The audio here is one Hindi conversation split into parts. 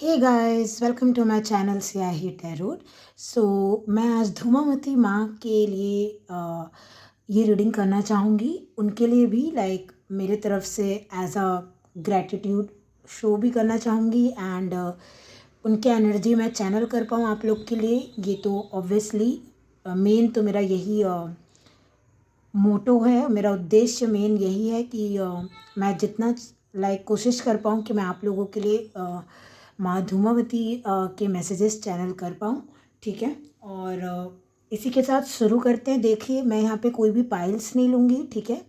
Hey guys, welcome to my channel Siyahi tarot. So मैं आज धूमावती माँ के लिए ये रीडिंग करना चाहूँगी। उनके लिए भी मेरे तरफ से एज अ ग्रैटिट्यूड शो भी करना चाहूँगी एंड उनके एनर्जी मैं चैनल कर पाऊँ आप लोग के लिए। ये तो ऑब्वियसली मेन तो मेरा यही मोटो है, मेरा उद्देश्य मेन यही है कि मैं जितना कोशिश कर पाऊँ कि मैं आप लोगों के लिए माँ धूमावती के मैसेजेस चैनल कर पाऊँ। ठीक है, और इसी के साथ शुरू करते हैं। देखिए, मैं यहाँ पे कोई भी पाइल्स नहीं लूँगी। ठीक है,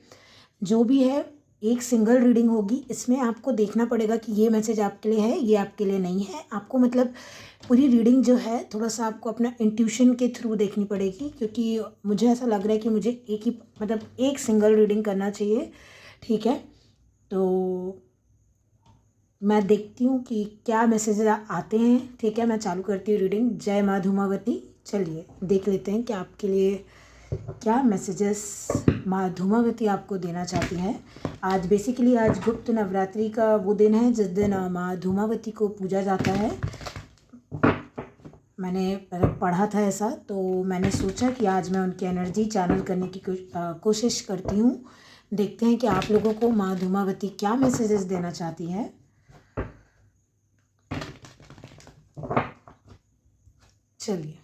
जो भी है एक सिंगल रीडिंग होगी। इसमें आपको देखना पड़ेगा कि ये मैसेज आपके लिए है, ये आपके लिए नहीं है। आपको मतलब पूरी रीडिंग जो है थोड़ा सा आपको अपना इंट्यूशन के थ्रू देखनी पड़ेगी, क्योंकि मुझे ऐसा लग रहा है कि मुझे एक सिंगल रीडिंग करना चाहिए। ठीक है, तो मैं देखती हूँ कि क्या मैसेज आते हैं। ठीक है, मैं चालू करती हूँ रीडिंग। जय माँ धूमावती। चलिए देख लेते हैं कि आपके लिए क्या मैसेजेस माँ धूमावती आपको देना चाहती है। आज गुप्त नवरात्रि का वो दिन है जिस दिन माँ धूमावती को पूजा जाता है। मैंने पढ़ा था ऐसा, तो मैंने सोचा कि आज मैं उनकी एनर्जी चैनल करने की कोशिश करती हूँ। देखते हैं कि आप लोगों को माँ धूमावती क्या मैसेजेस देना चाहती है। चलिए,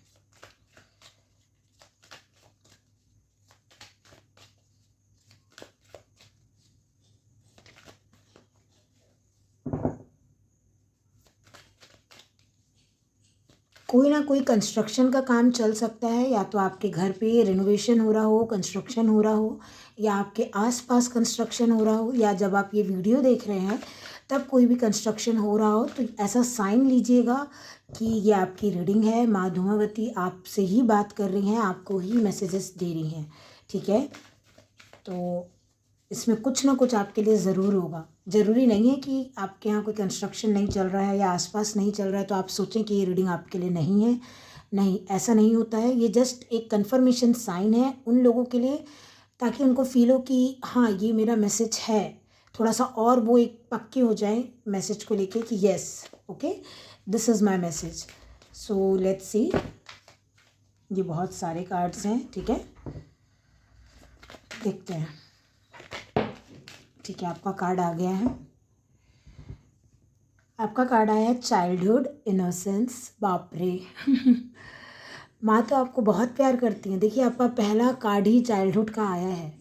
कोई ना कोई कंस्ट्रक्शन का काम चल सकता है, या तो आपके घर पे रिनोवेशन हो रहा हो, कंस्ट्रक्शन हो रहा हो, या आपके आसपास कंस्ट्रक्शन हो रहा हो, या जब आप ये वीडियो देख रहे हैं तब कोई भी कंस्ट्रक्शन हो रहा हो। तो ऐसा साइन लीजिएगा कि ये आपकी रीडिंग है। माँ धूमावती आपसे ही बात कर रही हैं, आपको ही मैसेजेस दे रही हैं। ठीक है, तो इसमें कुछ ना कुछ आपके लिए ज़रूर होगा। ज़रूरी नहीं है कि आपके यहाँ कोई कंस्ट्रक्शन नहीं चल रहा है या आसपास नहीं चल रहा है तो आप सोचें कि ये रीडिंग आपके लिए नहीं है। नहीं, ऐसा नहीं होता है। ये जस्ट एक कंफर्मेशन साइन है उन लोगों के लिए, ताकि उनको फील हो कि हाँ, ये मेरा मैसेज है। थोड़ा सा और वो एक पक्के हो जाए मैसेज को लेके कि yes, okay, this is my message. So let's see. ये बहुत सारे कार्ड्स हैं। ठीक है, देखते हैं। ठीक है, आपका कार्ड आ गया है। आपका कार्ड आया है चाइल्डहुड इनोसेंस। बाप रे माँ तो आपको बहुत प्यार करती हैं। देखिए, आपका पहला कार्ड ही चाइल्डहुड का आया है।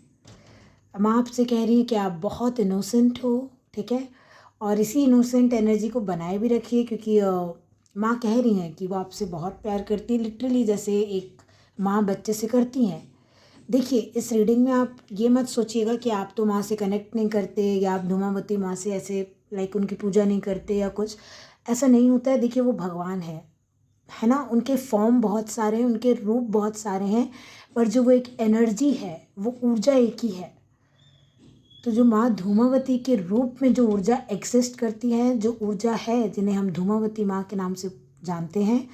माँ आपसे कह रही है कि आप बहुत इनोसेंट हो। ठीक है, और इसी इनोसेंट एनर्जी को बनाए भी रखिए, क्योंकि माँ कह रही हैं कि वो आपसे बहुत प्यार करती है, लिटरली जैसे एक माँ बच्चे से करती हैं। देखिए, इस रीडिंग में आप ये मत सोचिएगा कि आप तो माँ से कनेक्ट नहीं करते, या आप धूमावती माँ से ऐसे उनकी पूजा नहीं करते या कुछ। ऐसा नहीं होता है। देखिए, वो भगवान है ना। उनके फॉर्म बहुत सारे हैं, उनके रूप बहुत सारे हैं, पर जो वो एक एनर्जी है, वो ऊर्जा एक ही है। तो जो माँ धूमावती के रूप में जो ऊर्जा एग्जिस्ट करती है, जो ऊर्जा है जिन्हें हम धूमावती माँ के नाम से जानते हैं,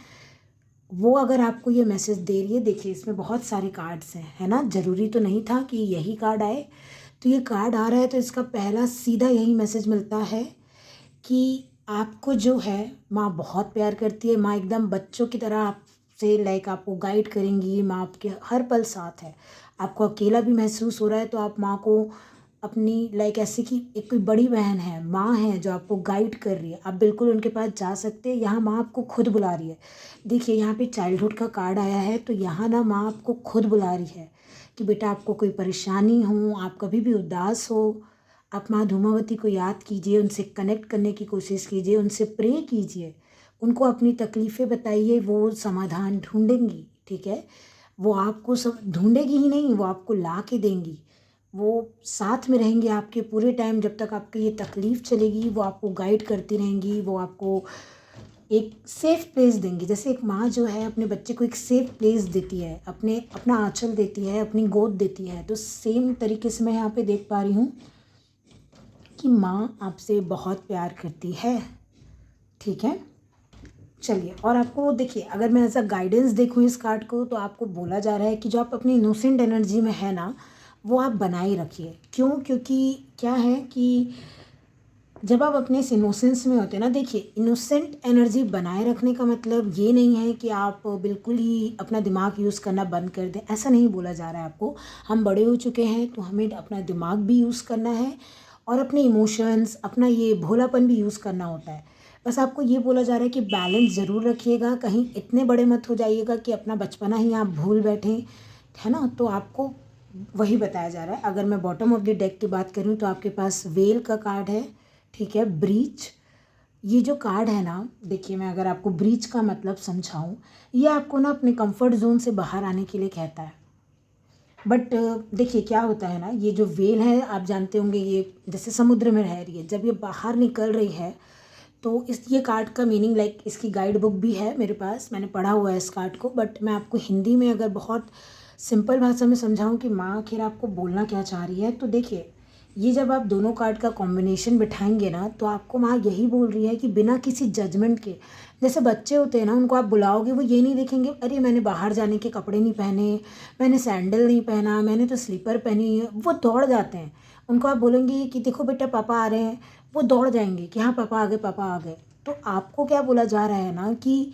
वो अगर आपको ये मैसेज दे रही है। देखिए, इसमें बहुत सारे कार्ड्स हैं, है ना। ज़रूरी तो नहीं था कि यही कार्ड आए। तो ये कार्ड आ रहा है तो इसका पहला सीधा यही मैसेज मिलता है कि आपको जो है माँ बहुत प्यार करती है। माँ एकदम बच्चों की तरह आपसे आपको गाइड करेंगी। माँ आपके हर पल साथ है। आपको अकेला भी महसूस हो रहा है तो आप माँ को अपनी ऐसे कि एक कोई बड़ी बहन है, माँ है जो आपको गाइड कर रही है। आप बिल्कुल उनके पास जा सकते हैं। यहाँ माँ आपको खुद बुला रही है। देखिए, यहाँ पे चाइल्डहुड का कार्ड आया है, तो यहाँ ना माँ आपको खुद बुला रही है कि बेटा, आपको कोई परेशानी हो, आप कभी भी उदास हो, आप माँ धूमावती को याद कीजिए, उनसे कनेक्ट करने की कोशिश कीजिए, उनसे प्रे कीजिए, उनको अपनी तकलीफ़ें बताइए, वो समाधान ढूंढेंगी। ठीक है, वो आपको सब ढूंढेगी ही नहीं, वो आपको ला के देंगी। वो साथ में रहेंगे आपके पूरे टाइम, जब तक आपकी ये तकलीफ़ चलेगी वो आपको गाइड करती रहेंगी। वो आपको एक सेफ़ प्लेस देंगी। जैसे एक माँ जो है अपने बच्चे को एक सेफ़ प्लेस देती है, अपना आँचल देती है, अपनी गोद देती है, तो सेम तरीके से मैं यहाँ पे देख पा रही हूँ कि माँ आपसे बहुत प्यार करती है। ठीक है, चलिए, और आपको देखिए, अगर मैं ऐसा गाइडेंस देखूँ इस कार्ड को, तो आपको बोला जा रहा है कि जो आप अपनी इनोसेंट एनर्जी में है ना, वो आप बनाए रखिए। क्यों? क्योंकि क्या है कि जब आप अपने इस इनोसेंस में होते हैं ना, देखिए इनोसेंट एनर्जी बनाए रखने का मतलब ये नहीं है कि आप बिल्कुल ही अपना दिमाग यूज़ करना बंद कर दें, ऐसा नहीं बोला जा रहा है आपको। हम बड़े हो चुके हैं तो हमें अपना दिमाग भी यूज़ करना है और अपने इमोशंस, अपना ये भोलापन भी यूज़ करना होता है। बस आपको ये बोला जा रहा है कि बैलेंस ज़रूर रखिएगा, कहीं इतने बड़े मत हो जाइएगा कि अपना बचपना ही आप भूल बैठें, है ना? तो आपको वही बताया जा रहा है। अगर मैं बॉटम ऑफ द डेक की बात करूँ तो आपके पास वेल का कार्ड है, ठीक है, ब्रीच। ये जो कार्ड है ना, देखिए मैं अगर आपको ब्रीच का मतलब समझाऊं, ये आपको ना अपने कंफर्ट जोन से बाहर आने के लिए कहता है। बट देखिए क्या होता है ना, ये जो वेल है आप जानते होंगे, ये जैसे समुद्र में रह रही है, जब ये बाहर निकल रही है तो इस ये कार्ड का मीनिंग, लाइक इसकी गाइड बुक भी है मेरे पास, मैंने पढ़ा हुआ है इस कार्ड को, बट मैं आपको हिंदी में अगर बहुत सिंपल भाषा में समझाऊं कि माँ आखिर आपको बोलना क्या चाह रही है, तो देखिए ये जब आप दोनों कार्ड का कॉम्बिनेशन बिठाएंगे ना, तो आपको माँ यही बोल रही है कि बिना किसी जजमेंट के, जैसे बच्चे होते हैं ना, उनको आप बुलाओगे वो ये नहीं देखेंगे अरे मैंने बाहर जाने के कपड़े नहीं पहने, मैंने सैंडल नहीं पहना, मैंने तो स्लीपर पहनी है, वो दौड़ जाते हैं। उनको आप बोलेंगे कि देखो बेटा पापा आ रहे हैं, वो दौड़ जाएंगे कि हाँ पापा आ गए, पापा आ गए। तो आपको क्या बोला जा रहा है ना कि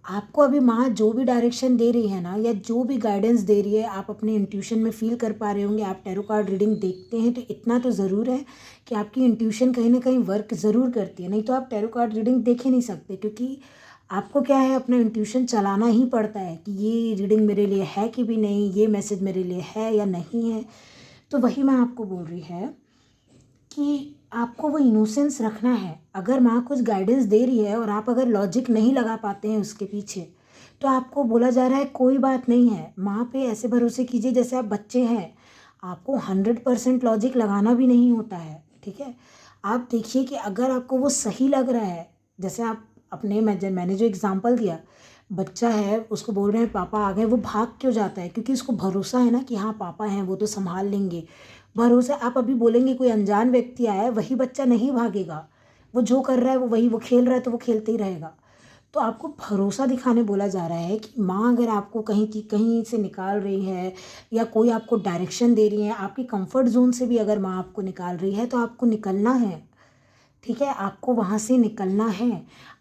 आपको अभी माँ जो भी डायरेक्शन दे रही है ना, या जो भी गाइडेंस दे रही है, आप अपने इंट्यूशन में फील कर पा रहे होंगे। आप टैरो कार्ड रीडिंग देखते हैं तो इतना तो ज़रूर है कि आपकी इंट्यूशन कहीं ना कहीं वर्क ज़रूर करती है, नहीं तो आप टैरो कार्ड रीडिंग देख ही नहीं सकते, क्योंकि आपको क्या है, अपना इंट्यूशन चलाना ही पड़ता है कि ये रीडिंग मेरे लिए है कि भी नहीं, ये मैसेज मेरे लिए है या नहीं है। तो वही मैं आपको बोल रही है कि आपको वो इनोसेंस रखना है। अगर माँ कुछ गाइडेंस दे रही है और आप अगर लॉजिक नहीं लगा पाते हैं उसके पीछे, तो आपको बोला जा रहा है कोई बात नहीं है, माँ पे ऐसे भरोसे कीजिए जैसे आप बच्चे हैं। आपको 100% लॉजिक लगाना भी नहीं होता है, ठीक है। आप देखिए कि अगर आपको वो सही लग रहा है, जैसे आप अपने मैंने जो एग्जांपल दिया, बच्चा है उसको बोल रहे हैं पापा आ गए, वो भाग क्यों जाता है? क्योंकि उसको भरोसा है ना कि हाँ पापा हैं, वो तो संभाल लेंगे। भरोसा, आप अभी बोलेंगे कोई अनजान व्यक्ति आया है, वही बच्चा नहीं भागेगा, वो जो कर रहा है वो वही, वो खेल रहा है तो वो खेलते ही रहेगा। तो आपको भरोसा दिखाने बोला जा रहा है कि माँ अगर आपको कहीं से निकाल रही है, या कोई आपको डायरेक्शन दे रही है, आपकी कंफर्ट जोन से भी अगर माँ आपको निकाल रही है, तो आपको निकलना है, ठीक है, आपको वहाँ से निकलना है।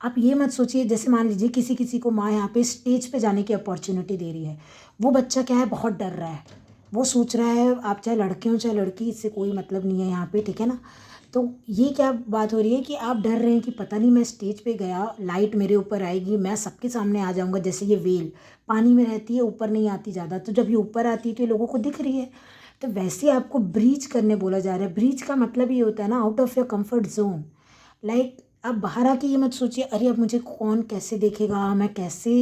आप ये मत सोचिए, जैसे मान लीजिए किसी किसी को माँ यहाँ पे स्टेज पे जाने की अपॉर्चुनिटी दे रही है, वो बच्चा क्या है, बहुत डर रहा है, वो सोच रहा है आप चाहे लड़के हो चाहे लड़की, इससे कोई मतलब नहीं है यहाँ पे, ठीक है ना। तो ये क्या बात हो रही है कि आप डर रहे हैं कि पता नहीं मैं स्टेज पे गया, लाइट मेरे ऊपर आएगी, मैं सबके सामने आ जाऊँगा, जैसे ये वेल पानी में रहती है, ऊपर नहीं आती ज़्यादा, तो जब ये ऊपर आती है तो ये लोगों को दिख रही है। तो वैसे आपको ब्रीच करने बोला जा रहा है। ब्रीच का मतलब ये होता है ना, out of your comfort zone. Like आप बाहर आके ये मत सोचिए अरे अब मुझे कौन कैसे देखेगा, मैं कैसे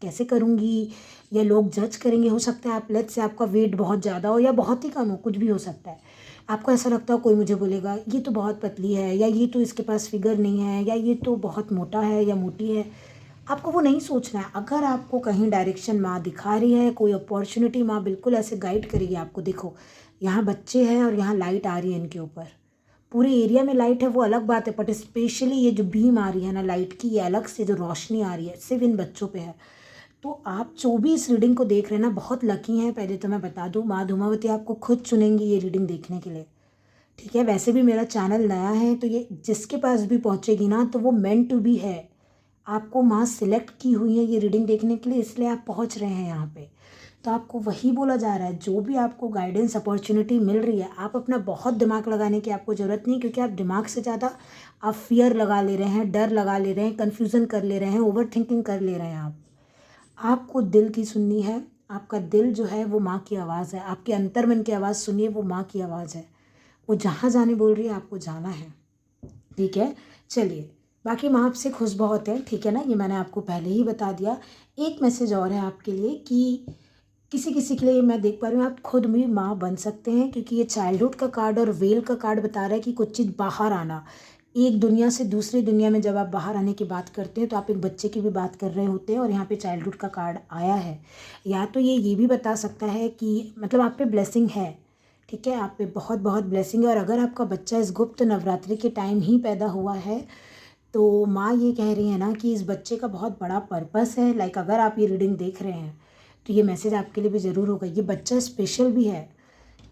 कैसे करूँगी, या लोग जज करेंगे। हो सकता है आप लेट्स से आपका वेट बहुत ज़्यादा हो या बहुत ही कम हो, कुछ भी हो सकता है। आपको ऐसा लगता हो कोई मुझे बोलेगा ये तो बहुत पतली है, या ये तो इसके पास फिगर नहीं है, या ये तो बहुत मोटा है या मोटी है। आपको वो नहीं सोचना है। अगर आपको कहीं डायरेक्शन माँ दिखा रही है, कोई अपॉर्चुनिटी माँ बिल्कुल ऐसे गाइड करेगी आपको, देखो यहाँ बच्चे हैं और यहाँ लाइट आ रही है इनके ऊपर, पूरे एरिया में लाइट है वो अलग बात है, बट स्पेशली ये जो बीम आ रही है ना लाइट की, ये अलग से जो रोशनी आ रही है सिर्फ इन बच्चों पे है। तो आप जो भी इस रीडिंग को देख रहे हैं ना, बहुत लकी हैं। पहले तो मैं बता दूं, माँ धूमावती आपको खुद चुनेंगी ये रीडिंग देखने के लिए, ठीक है। वैसे भी मेरा चैनल नया है, तो ये जिसके पास भी पहुँचेगी ना, तो वो मेंट टू बी है। आपको माँ सिलेक्ट की हुई है ये रीडिंग देखने के लिए, इसलिए आप पहुँच रहे हैं यहाँ पे। तो आपको वही बोला जा रहा है, जो भी आपको गाइडेंस अपॉर्चुनिटी मिल रही है, आप अपना बहुत दिमाग लगाने की आपको ज़रूरत नहीं, क्योंकि आप दिमाग से ज़्यादा आप फियर लगा ले रहे हैं, डर लगा ले रहे हैं, कन्फ्यूज़न कर ले रहे हैं, ओवर थिंकिंग कर ले रहे हैं। आपको दिल की सुननी है। आपका दिल जो है वो माँ की आवाज़ है, आपके अंतर्मन की आवाज़ सुनिए, वो माँ की आवाज़ है। वो जहाँ जाने बोल रही है आपको जाना है, ठीक है। चलिए, बाकी माँ आपसे खुश बहुत है, ठीक है ना, ये मैंने आपको पहले ही बता दिया। एक मैसेज और है आपके लिए कि किसी किसी के लिए मैं देख पा रही हूँ आप खुद भी माँ बन सकते हैं, क्योंकि ये चाइल्डहुड का कार्ड और वेल का कार्ड बता रहा है कि कुछ चीज़ बाहर आना, एक दुनिया से दूसरी दुनिया में जब आप बाहर आने की बात करते हैं तो आप एक बच्चे की भी बात कर रहे होते हैं, और यहाँ पे चाइल्डहुड का कार्ड आया है। या तो ये भी बता सकता है कि मतलब आप पे ब्लेसिंग है, ठीक है, आप पे बहुत बहुत ब्लेसिंग है। और अगर आपका बच्चा इस गुप्त नवरात्रि के टाइम ही पैदा हुआ है, तो माँ ये कह रही है ना कि इस बच्चे का बहुत बड़ा पर्पस है। लाइक अगर आप ये रीडिंग देख रहे हैं तो ये मैसेज आपके लिए भी ज़रूर होगा, ये बच्चा स्पेशल भी है।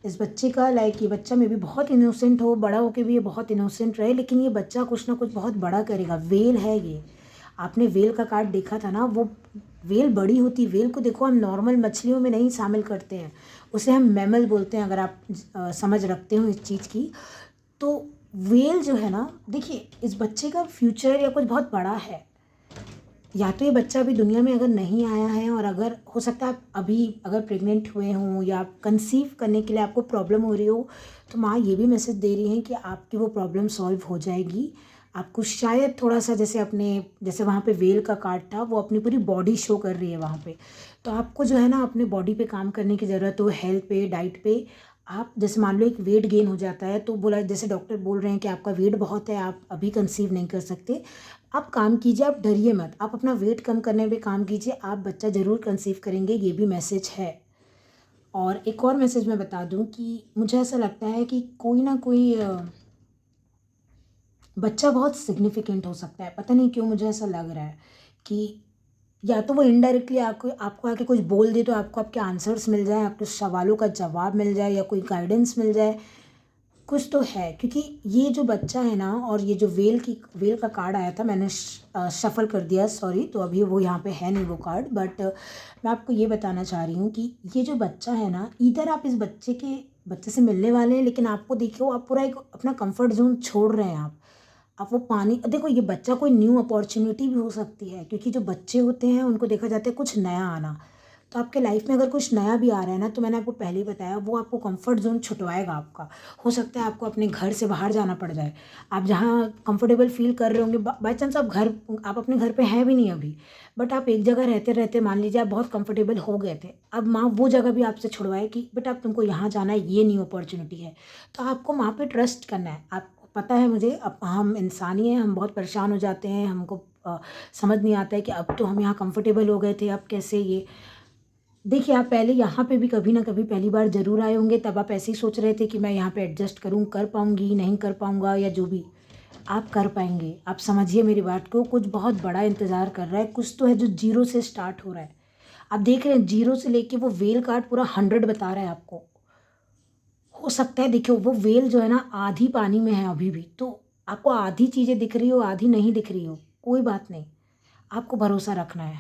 इस बच्चे का लाइक ये बच्चा में भी बहुत इनोसेंट हो, बड़ा होके भी ये बहुत इनोसेंट रहे, लेकिन ये बच्चा कुछ ना कुछ बहुत बड़ा करेगा। वेल है ये, आपने वेल का कार्ड देखा था ना, वो वेल बड़ी होती। वेल को देखो हम नॉर्मल मछलियों में नहीं शामिल करते हैं, उसे हम मैमल बोलते हैं, अगर आप समझ रखते हो इस चीज़ की। तो वेल जो है ना, देखिए इस बच्चे का फ्यूचर या कुछ बहुत बड़ा है। या तो ये बच्चा अभी दुनिया में अगर नहीं आया है, और अगर हो सकता है आप अभी अगर प्रेग्नेंट हुए हों या आप कंसीव करने के लिए आपको प्रॉब्लम हो रही हो, तो माँ ये भी मैसेज दे रही हैं कि आपकी वो प्रॉब्लम सॉल्व हो जाएगी। आपको शायद थोड़ा सा जैसे वहाँ पे वेल का कार्ड था, वो अपनी पूरी बॉडी शो कर रही है वहाँ पे। तो आपको जो है ना अपने बॉडी पे काम करने की ज़रूरत हो, हेल्थ पे, डाइट पे। आप जैसे मान लो एक वेट गेन हो जाता है, तो बोला जैसे डॉक्टर बोल रहे हैं कि आपका वेट बहुत है, आप अभी कंसीव नहीं कर सकते। आप काम कीजिए, आप डरिए मत, आप अपना वेट कम करने पे काम कीजिए, आप बच्चा ज़रूर कंसीव करेंगे, ये भी मैसेज है। और एक और मैसेज मैं बता दूं कि मुझे ऐसा लगता है कि कोई ना कोई बच्चा बहुत सिग्निफिकेंट हो सकता है। पता नहीं क्यों मुझे ऐसा लग रहा है कि या तो वो इनडायरेक्टली आपको आपको आके कुछ बोल दे, तो आपको आपके आंसर्स मिल जाए, आपके सवालों का जवाब मिल जाए, या कोई गाइडेंस मिल जाए, कुछ तो है। क्योंकि ये जो बच्चा है ना, और ये जो वेल का कार्ड आया था, मैंने शफल कर दिया, सॉरी, तो अभी वो यहाँ पे है नहीं वो कार्ड, बट मैं आपको ये बताना चाह रही हूँ कि ये जो बच्चा है ना, इधर आप इस बच्चे से मिलने वाले हैं, लेकिन आपको देखिए आप पूरा एक अपना कंफर्ट जोन छोड़ रहे हैं। आप वो पानी देखो, ये बच्चा कोई न्यू अपॉर्चुनिटी भी हो सकती है, क्योंकि जो बच्चे होते हैं उनको देखा जाता है कुछ नया आना। तो आपके लाइफ में अगर कुछ नया भी आ रहा है ना, तो मैंने आपको पहले ही बताया, वो आपको कंफर्ट जोन छुटवाएगा आपका। हो सकता है आपको अपने घर से बाहर जाना पड़ जाए। आप जहाँ कंफर्टेबल फील कर रहे होंगे, बाई चांस आप अपने घर पे हैं भी नहीं अभी, बट आप एक जगह रहते रहते मान लीजिए आप बहुत कंफर्टेबल हो गए थे, अब माँ वो जगह भी आपसे छुड़वाए कि बेटा अब तुमको यहाँ जाना है, ये न्यू अपॉर्चुनिटी है। तो आपको माँ पे ट्रस्ट करना है। आप पता है मुझे, अब हम इंसान ही हैं, हम बहुत परेशान हो जाते हैं, हमको समझ नहीं आता है कि अब तो हम यहाँ कंफर्टेबल हो गए थे, अब कैसे ये। देखिए आप पहले यहाँ पे भी कभी ना कभी पहली बार ज़रूर आए होंगे, तब आप ऐसे ही सोच रहे थे कि मैं यहाँ पे एडजस्ट करूँ, कर पाऊँगी, नहीं कर पाऊँगा, या जो भी। आप कर पाएंगे, आप समझिए मेरी बात को, कुछ बहुत बड़ा इंतज़ार कर रहा है, कुछ तो है जो जीरो से स्टार्ट हो रहा है। आप देख रहे हैं जीरो से लेके वो वेल कार्ड पूरा 100 बता रहा है आपको। हो सकता है देखियो वो वेल जो है ना आधी पानी में है अभी भी, तो आपको आधी चीज़ें दिख रही हो, आधी नहीं दिख रही हो, कोई बात नहीं, आपको भरोसा रखना है।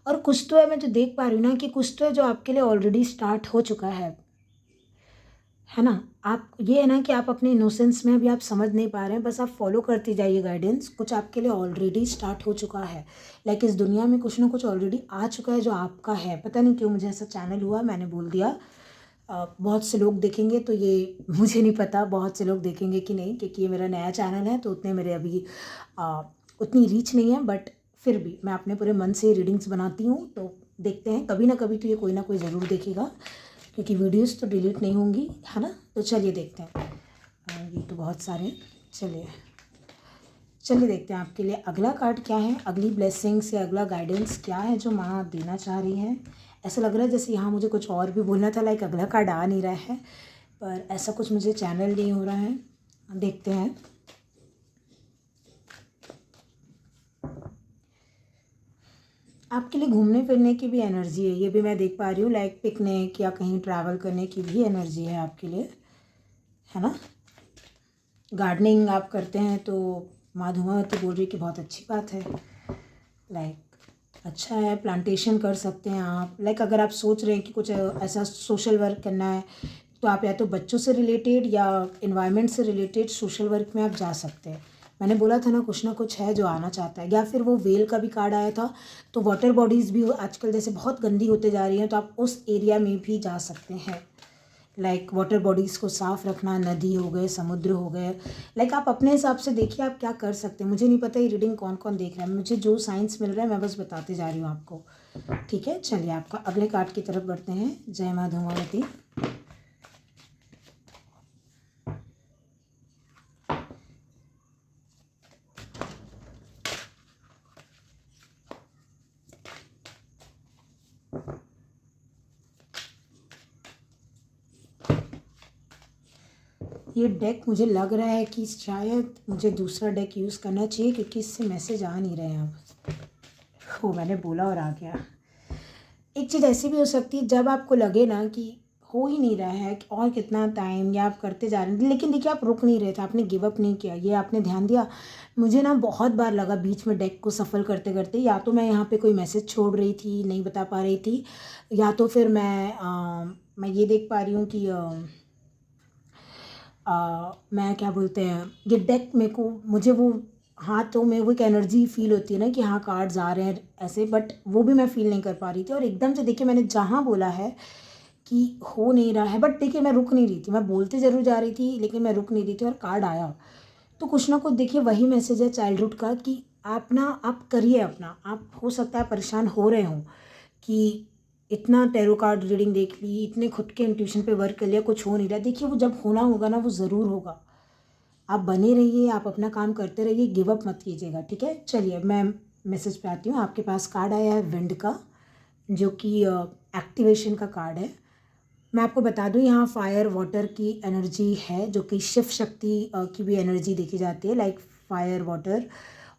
और कुछ तो है, मैं जो देख पा रही हूँ ना, कि कुछ तो है जो आपके लिए ऑलरेडी स्टार्ट हो चुका है ना। आप ये है ना कि आप अपने इनोसेंस में अभी आप समझ नहीं पा रहे हैं, बस आप फॉलो करते जाइए गाइडेंस, कुछ आपके लिए ऑलरेडी स्टार्ट हो चुका है। लाइक इस दुनिया में कुछ ना कुछ ऑलरेडी आ चुका है जो आपका है। पता नहीं क्यों मुझे ऐसा चैनल हुआ, मैंने बोल दिया। बहुत से लोग देखेंगे तो ये मुझे नहीं पता बहुत से लोग देखेंगे कि नहीं, क्योंकि ये मेरा नया चैनल है, तो उतने मेरे अभी उतनी रीच नहीं है, बट फिर भी मैं अपने पूरे मन से रीडिंग्स बनाती हूँ। तो देखते हैं, कभी ना कभी तो ये कोई ना कोई ज़रूर देखेगा, क्योंकि वीडियोस तो डिलीट नहीं होंगी, है ना। तो चलिए देखते हैं। ये तो बहुत सारे हैं। चलिए देखते हैं आपके लिए अगला कार्ड क्या है, अगली ब्लेसिंग से अगला गाइडेंस क्या है जो माँ देना चाह रही है। ऐसा लग रहा है जैसे यहाँ मुझे कुछ और भी बोलना था, लाइक अगला कार्ड आ नहीं रहा है, पर ऐसा कुछ मुझे चैनल नहीं हो रहा है। देखते हैं। आपके लिए घूमने फिरने की भी एनर्जी है, ये भी मैं देख पा रही हूँ, लाइक पिकनिक या कहीं ट्रैवल करने की भी एनर्जी है आपके लिए, है ना। गार्डनिंग आप करते हैं तो माँ धूमावती बोल रही है कि बहुत अच्छी बात है, लाइक अच्छा है। प्लांटेशन कर सकते हैं आप, लाइक अगर आप सोच रहे हैं कि कुछ ऐसा सोशल वर्क करना है, तो आप या तो बच्चों से रिलेटेड या इन्वायरमेंट से रिलेटेड सोशल वर्क में आप जा सकते हैं। मैंने बोला था ना कुछ है जो आना चाहता है। या फिर वो वेल का भी कार्ड आया था, तो वाटर बॉडीज़ भी आजकल जैसे बहुत गंदी होते जा रही हैं, तो आप उस एरिया में भी जा सकते हैं। लाइक वाटर बॉडीज़ को साफ़ रखना, नदी हो गए, समुद्र हो गए, लाइक आप अपने हिसाब से देखिए आप क्या कर सकते हैं। मुझे नहीं पता ये रीडिंग कौन कौन देख रहा है, मुझे जो साइंस मिल रहा है मैं बस बताते जा रही हूँ आपको, ठीक है। चलिए आपका अगले कार्ड की तरफ बढ़ते हैं। जय माँ धूमावती। ये डेक मुझे लग रहा है कि शायद मुझे दूसरा डेक यूज़ करना चाहिए, क्योंकि इससे मैसेज आ नहीं रहे हैं। अब मैंने बोला और आ गया। एक चीज़ ऐसी भी हो सकती है, जब आपको लगे ना कि हो ही नहीं रहा है कि और कितना टाइम, या आप करते जा रहे हैं, लेकिन देखिए आप रुक नहीं रहे थे, आपने गिव अप नहीं किया, ये आपने ध्यान दिया। मुझे ना बहुत बार लगा बीच में डेक को सफल करते करते, या तो मैं यहाँ पे कोई मैसेज छोड़ रही थी, नहीं बता पा रही थी, या तो फिर मैं ये देख पा रही हूँ कि मैं क्या बोलते हैं, ये डेक मेरे को, मुझे वो हाथों में वो एक एनर्जी फील होती है ना कि हाँ कार्ड्स आ रहे हैं ऐसे, बट वो भी मैं फील नहीं कर पा रही थी। और एकदम से देखिए मैंने जहाँ बोला है कि हो नहीं रहा है, बट देखिए मैं रुक नहीं रही थी, मैं बोलते ज़रूर जा रही थी लेकिन मैं रुक नहीं रही थी, और कार्ड आया। तो कुछ ना कुछ देखिए वही मैसेज है चाइल्डहुड का कि आप ना, आप करिए अपना, आप हो सकता है परेशान हो रहे हो कि इतना टैरो कार्ड रीडिंग देख ली, इतने खुद के इंट्यूशन पे वर्क कर लिया, कुछ हो नहीं रहा। देखिए वो जब होना होगा ना वो ज़रूर होगा। आप बने रहिए, आप अपना काम करते रहिए, गिव अप मत कीजिएगा, ठीक है। चलिए मैं मैसेज पे आती हूँ। आपके पास कार्ड आया है विंड का, जो कि एक्टिवेशन का कार्ड है। मैं आपको बता दूँ यहाँ फायर वाटर की एनर्जी है, जो कि शिव शक्ति की भी एनर्जी देखी जाती है, लाइक फायर वाटर।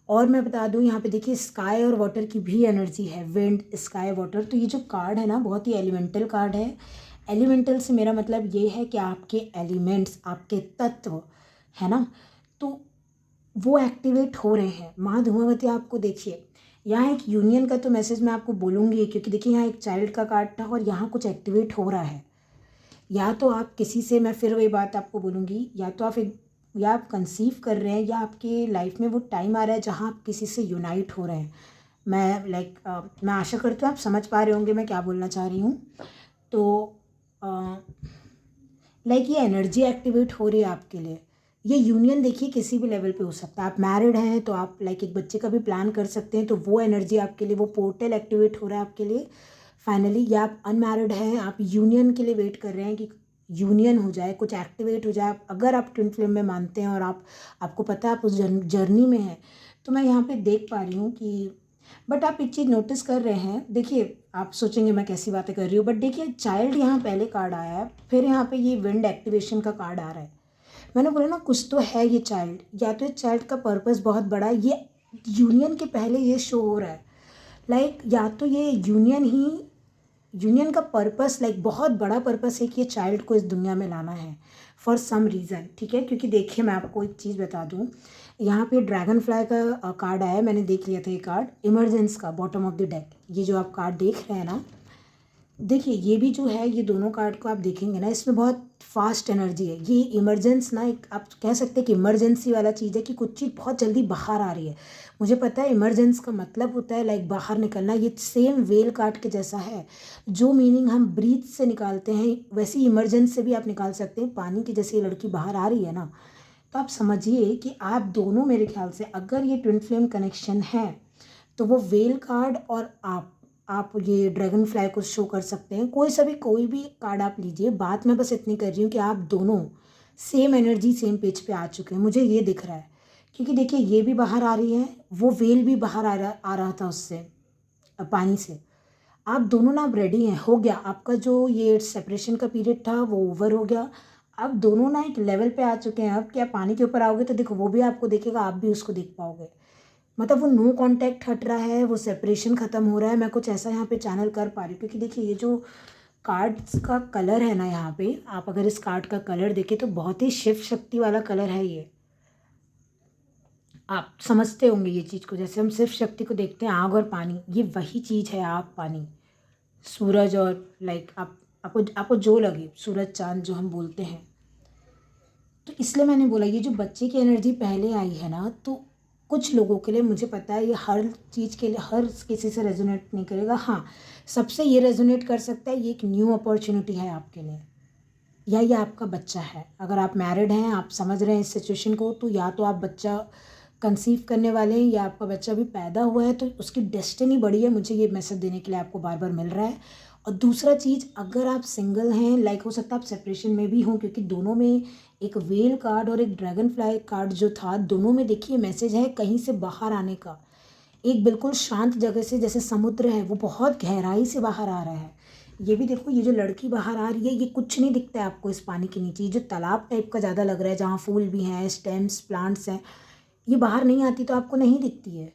और मैं बता दूँ यहाँ पे देखिए स्काई और वाटर की भी एनर्जी है, विंड स्काई वाटर। तो ये जो कार्ड है ना बहुत ही एलिमेंटल कार्ड है। एलिमेंटल से मेरा मतलब ये है कि आपके एलिमेंट्स, आपके तत्व है ना, तो वो एक्टिवेट हो रहे हैं। माँ धूमावती आपको देखिए यहाँ एक यूनियन का तो मैसेज मैं आपको बोलूँगी, क्योंकि देखिए यहाँ एक चाइल्ड का कार्ड था और यहाँ कुछ एक्टिवेट हो रहा है। या तो आप किसी से, मैं फिर वही बात आपको बोलूँगी, या तो आप एक, या आप कंसीव कर रहे हैं, या आपके लाइफ में वो टाइम आ रहा है जहाँ आप किसी से यूनाइट हो रहे हैं। मैं आशा करती हूँ आप समझ पा रहे होंगे मैं क्या बोलना चाह रही हूँ। तो लाइक ये एनर्जी एक्टिवेट हो रही है आपके लिए। ये यूनियन देखिए किसी भी लेवल पे हो सकता है। आप मैरिड हैं तो आप लाइक एक बच्चे का भी प्लान कर सकते हैं, तो वो एनर्जी आपके लिए, वो पोर्टल एक्टिवेट हो रहा है आपके लिए फाइनली। या आप अनमैरिड हैं, आप यूनियन के लिए वेट कर रहे हैं कि यूनियन हो जाए, कुछ एक्टिवेट हो जाए। अगर आप ट्विन फ्लेम में मानते हैं और आपको पता है आप उस जर्नी में हैं, तो मैं यहाँ पे देख पा रही हूँ कि, बट आप एक चीज़ नोटिस कर रहे हैं। देखिए आप सोचेंगे मैं कैसी बातें कर रही हूँ, बट देखिए चाइल्ड यहाँ पहले कार्ड आया है, फिर यहाँ पे ये विंड एक्टिवेशन का कार्ड आ रहा है। मैंने बोला ना कुछ तो है ये चाइल्ड, या तो चाइल्ड का पर्पस बहुत बड़ा है। ये यूनियन के पहले ये शो हो रहा है, लाइक या तो ये यूनियन का पर्पस, लाइक बहुत बड़ा पर्पस है कि ये चाइल्ड को इस दुनिया में लाना है फॉर सम रीज़न, ठीक है। क्योंकि देखिए मैं आपको एक चीज़ बता दूँ, यहाँ पे ड्रैगन फ्लाई का कार्ड आया है, मैंने देख लिया था ये कार्ड, इमरजेंस का बॉटम ऑफ द डेक। ये जो आप कार्ड देख रहे हैं ना, देखिए ये भी जो है, ये दोनों कार्ड को आप देखेंगे ना, इसमें बहुत फास्ट एनर्जी है। ये इमरजेंस ना, एक आप कह सकते हैं कि इमरजेंसी वाला चीज़ है कि कुछ चीज़ बहुत जल्दी बाहर आ रही है। मुझे पता है इमरजेंस का मतलब होता है लाइक बाहर निकलना। ये सेम वेल कार्ड के जैसा है, जो मीनिंग हम ब्रीथ से निकालते हैं वैसी इमरजेंस से भी आप निकाल सकते हैं। पानी की जैसी लड़की बाहर आ रही है ना, तो आप समझिए कि आप दोनों, मेरे ख्याल से अगर ये ट्विन फ्लेम कनेक्शन है तो वो वेल कार्ड और आप ये ड्रैगन फ्लाई को शो कर सकते हैं। कोई भी कार्ड आप लीजिए। बात मैं बस इतनी कर रही हूँ कि आप दोनों सेम एनर्जी सेम पेज पे आ चुके हैं, मुझे ये दिख रहा है। क्योंकि देखिए ये भी बाहर आ रही है, वो वेल भी बाहर आ रहा था उससे, पानी से। आप दोनों ना अब रेडी हैं, हो गया आपका जो ये सेपरेशन का पीरियड था वो ओवर हो गया। आप दोनों ना एक लेवल पे आ चुके हैं। अब क्या पानी के ऊपर आओगे तो देखो वो भी आपको देखेगा, आप भी उसको देख पाओगे। मतलब वो नो कांटेक्ट हट रहा है, वो सेपरेशन ख़त्म हो रहा है। मैं कुछ ऐसा यहाँ पे चैनल कर पा रही हूँ, क्योंकि देखिए ये जो कार्ड्स का कलर है ना, यहाँ पे आप अगर इस कार्ड का कलर देखें तो बहुत ही शिव शक्ति वाला कलर है ये। आप समझते होंगे ये चीज़ को, जैसे हम शिव शक्ति को देखते हैं आग और पानी, ये वही चीज़ है। आग पानी सूरज, और लाइक आपको जो लगे, सूरज चांद जो हम बोलते हैं। तो इसलिए मैंने बोला ये जो बच्चे की एनर्जी पहले आई है ना, तो कुछ लोगों के लिए, मुझे पता है ये हर चीज़ के लिए हर किसी से रेजोनेट नहीं करेगा। हाँ, सबसे ये रेजोनेट कर सकता है, ये एक न्यू अपॉर्चुनिटी है आपके लिए, या ये आपका बच्चा है। अगर आप मैरिड हैं, आप समझ रहे हैं इस सिचुएशन को, तो या तो आप बच्चा कंसीव करने वाले हैं, या आपका बच्चा भी पैदा हुआ है, तो उसकी डेस्टिनी बड़ी है। मुझे ये मैसेज देने के लिए आपको बार बार मिल रहा है। और दूसरा चीज़, अगर आप सिंगल हैं, लाइक हो सकता है आप सेपरेशन में भी हों, क्योंकि दोनों में एक वेल कार्ड और एक ड्रैगन फ्लाई कार्ड जो था, दोनों में देखिए मैसेज है कहीं से बाहर आने का। एक बिल्कुल शांत जगह से, जैसे समुद्र है, वो बहुत गहराई से बाहर आ रहा है। ये भी देखो, ये जो लड़की बाहर आ रही है, ये कुछ नहीं दिखता है आपको इस पानी के नीचे। ये जो तालाब टाइप का ज़्यादा लग रहा है, जहाँ फूल भी हैं, स्टेम्स, प्लांट्स हैं, ये बाहर नहीं आती तो आपको नहीं दिखती है।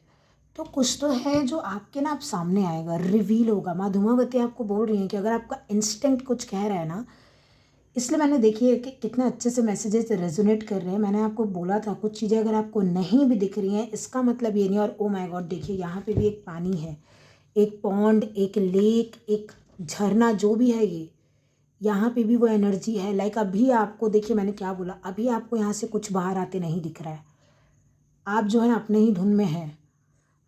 तो कुछ तो है जो आपके आप सामने आएगा, रिवील होगा। माँ धूमावती आपको बोल रही हैं कि अगर आपका इंस्टिंक्ट कुछ कह रहा है ना, इसलिए मैंने देखिए कि कितना अच्छे से मैसेजेस रेजोनेट कर रहे हैं। मैंने आपको बोला था कुछ चीज़ें अगर आपको नहीं भी दिख रही हैं इसका मतलब ये नहीं। और ओ माय गॉड देखिए यहाँ पे भी एक पानी है, एक पॉन्ड, एक लेक, एक झरना, जो भी है ये, यहाँ पे भी वो एनर्जी है। लाइक अभी आपको देखिए मैंने क्या बोला, अभी आपको यहाँ से कुछ बाहर आते नहीं दिख रहा है, आप जो है अपने ही धुन में है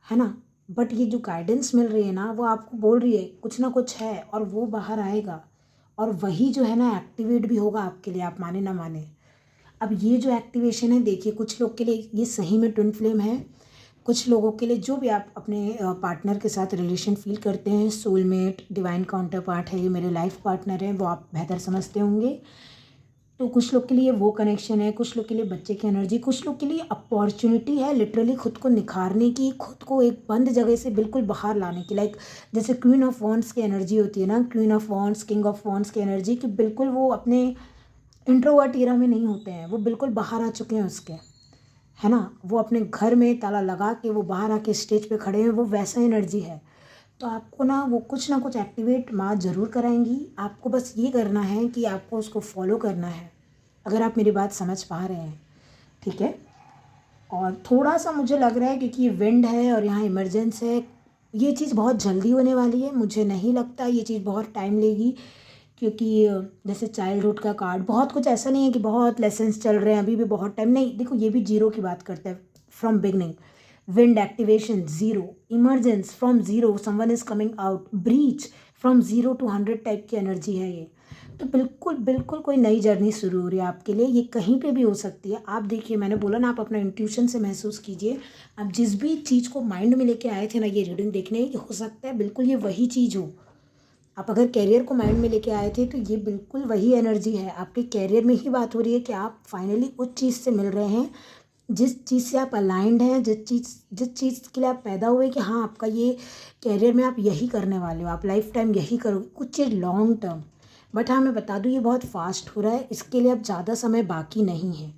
ना। बट ये जो गाइडेंस मिल रही है ना वो आपको बोल रही है कुछ ना कुछ है और वो बाहर आएगा और वही जो है ना एक्टिवेट भी होगा आपके लिए, आप माने ना माने। अब ये जो एक्टिवेशन है देखिए कुछ लोग के लिए ये सही में ट्विन फ्लेम है, कुछ लोगों के लिए जो भी आप अपने पार्टनर के साथ रिलेशन फील करते हैं, सोलमेट, डिवाइन काउंटर पार्ट है, ये मेरे लाइफ पार्टनर हैं, वो आप बेहतर समझते होंगे। तो कुछ लोग के लिए वो कनेक्शन है, कुछ लोग के लिए बच्चे की एनर्जी, कुछ लोग के लिए अपॉर्चुनिटी है लिटरली खुद को निखारने की, खुद को एक बंद जगह से बिल्कुल बाहर लाने की। लाइक जैसे क्वीन ऑफ वॉन्ड्स की एनर्जी होती है ना, queen of wands, king of wands की एनर्जी, कि बिल्कुल वो अपने इंट्रोवर्ट एरा में नहीं होते हैं, वो बिल्कुल बाहर आ चुके हैं उसके, है ना। वो अपने घर में ताला लगा के वो बाहर आके स्टेज पे खड़े हैं, वो वैसा एनर्जी है। तो आपको ना कुछ एक्टिवेट माँ ज़रूर कराएंगी। आपको बस ये करना है कि आपको उसको फॉलो करना है, अगर आप मेरी बात समझ पा रहे हैं, ठीक है। और थोड़ा सा मुझे लग रहा है क्योंकि ये विंड है और यहाँ इमरजेंस है, ये चीज़ बहुत जल्दी होने वाली है। मुझे नहीं लगता ये चीज़ बहुत टाइम लेगी, क्योंकि जैसे चाइल्डहुड का कार्ड, बहुत कुछ ऐसा नहीं है कि बहुत लेसन्स चल रहे हैं अभी भी बहुत टाइम नहीं। देखो ये भी जीरो की बात करता है, from beginning, wind activation zero, emergence from zero, someone is coming out, breach from zero to 100 type की एनर्जी है ये। तो बिल्कुल बिल्कुल कोई नई जर्नी शुरू हो रही है आपके लिए, ये कहीं पे भी हो सकती है। आप देखिए मैंने बोला ना, आप अपना इंट्यूशन से महसूस कीजिए। आप जिस भी चीज़ को माइंड में लेके आए थे ना ये रीडिंग देखने, हो सकता है बिल्कुल ये वही चीज़ हो। आप अगर कैरियर को माइंड में लेके आए थे तो ये बिल्कुल वही एनर्जी है। आपके कैरियर में ही बात हो रही है कि आप फाइनली उस चीज़ से मिल रहे हैं जिस चीज़ से आप अलाइंड हैं, जिस चीज़ के लिए आप पैदा हुए, कि हाँ आपका ये कैरियर में आप यही करने वाले हो, आप लाइफ टाइम यही करोगे, कुछ चीज़ लॉन्ग टर्म। बट हाँ मैं बता दूँ ये बहुत फास्ट हो रहा है, इसके लिए अब ज़्यादा समय बाकी नहीं है।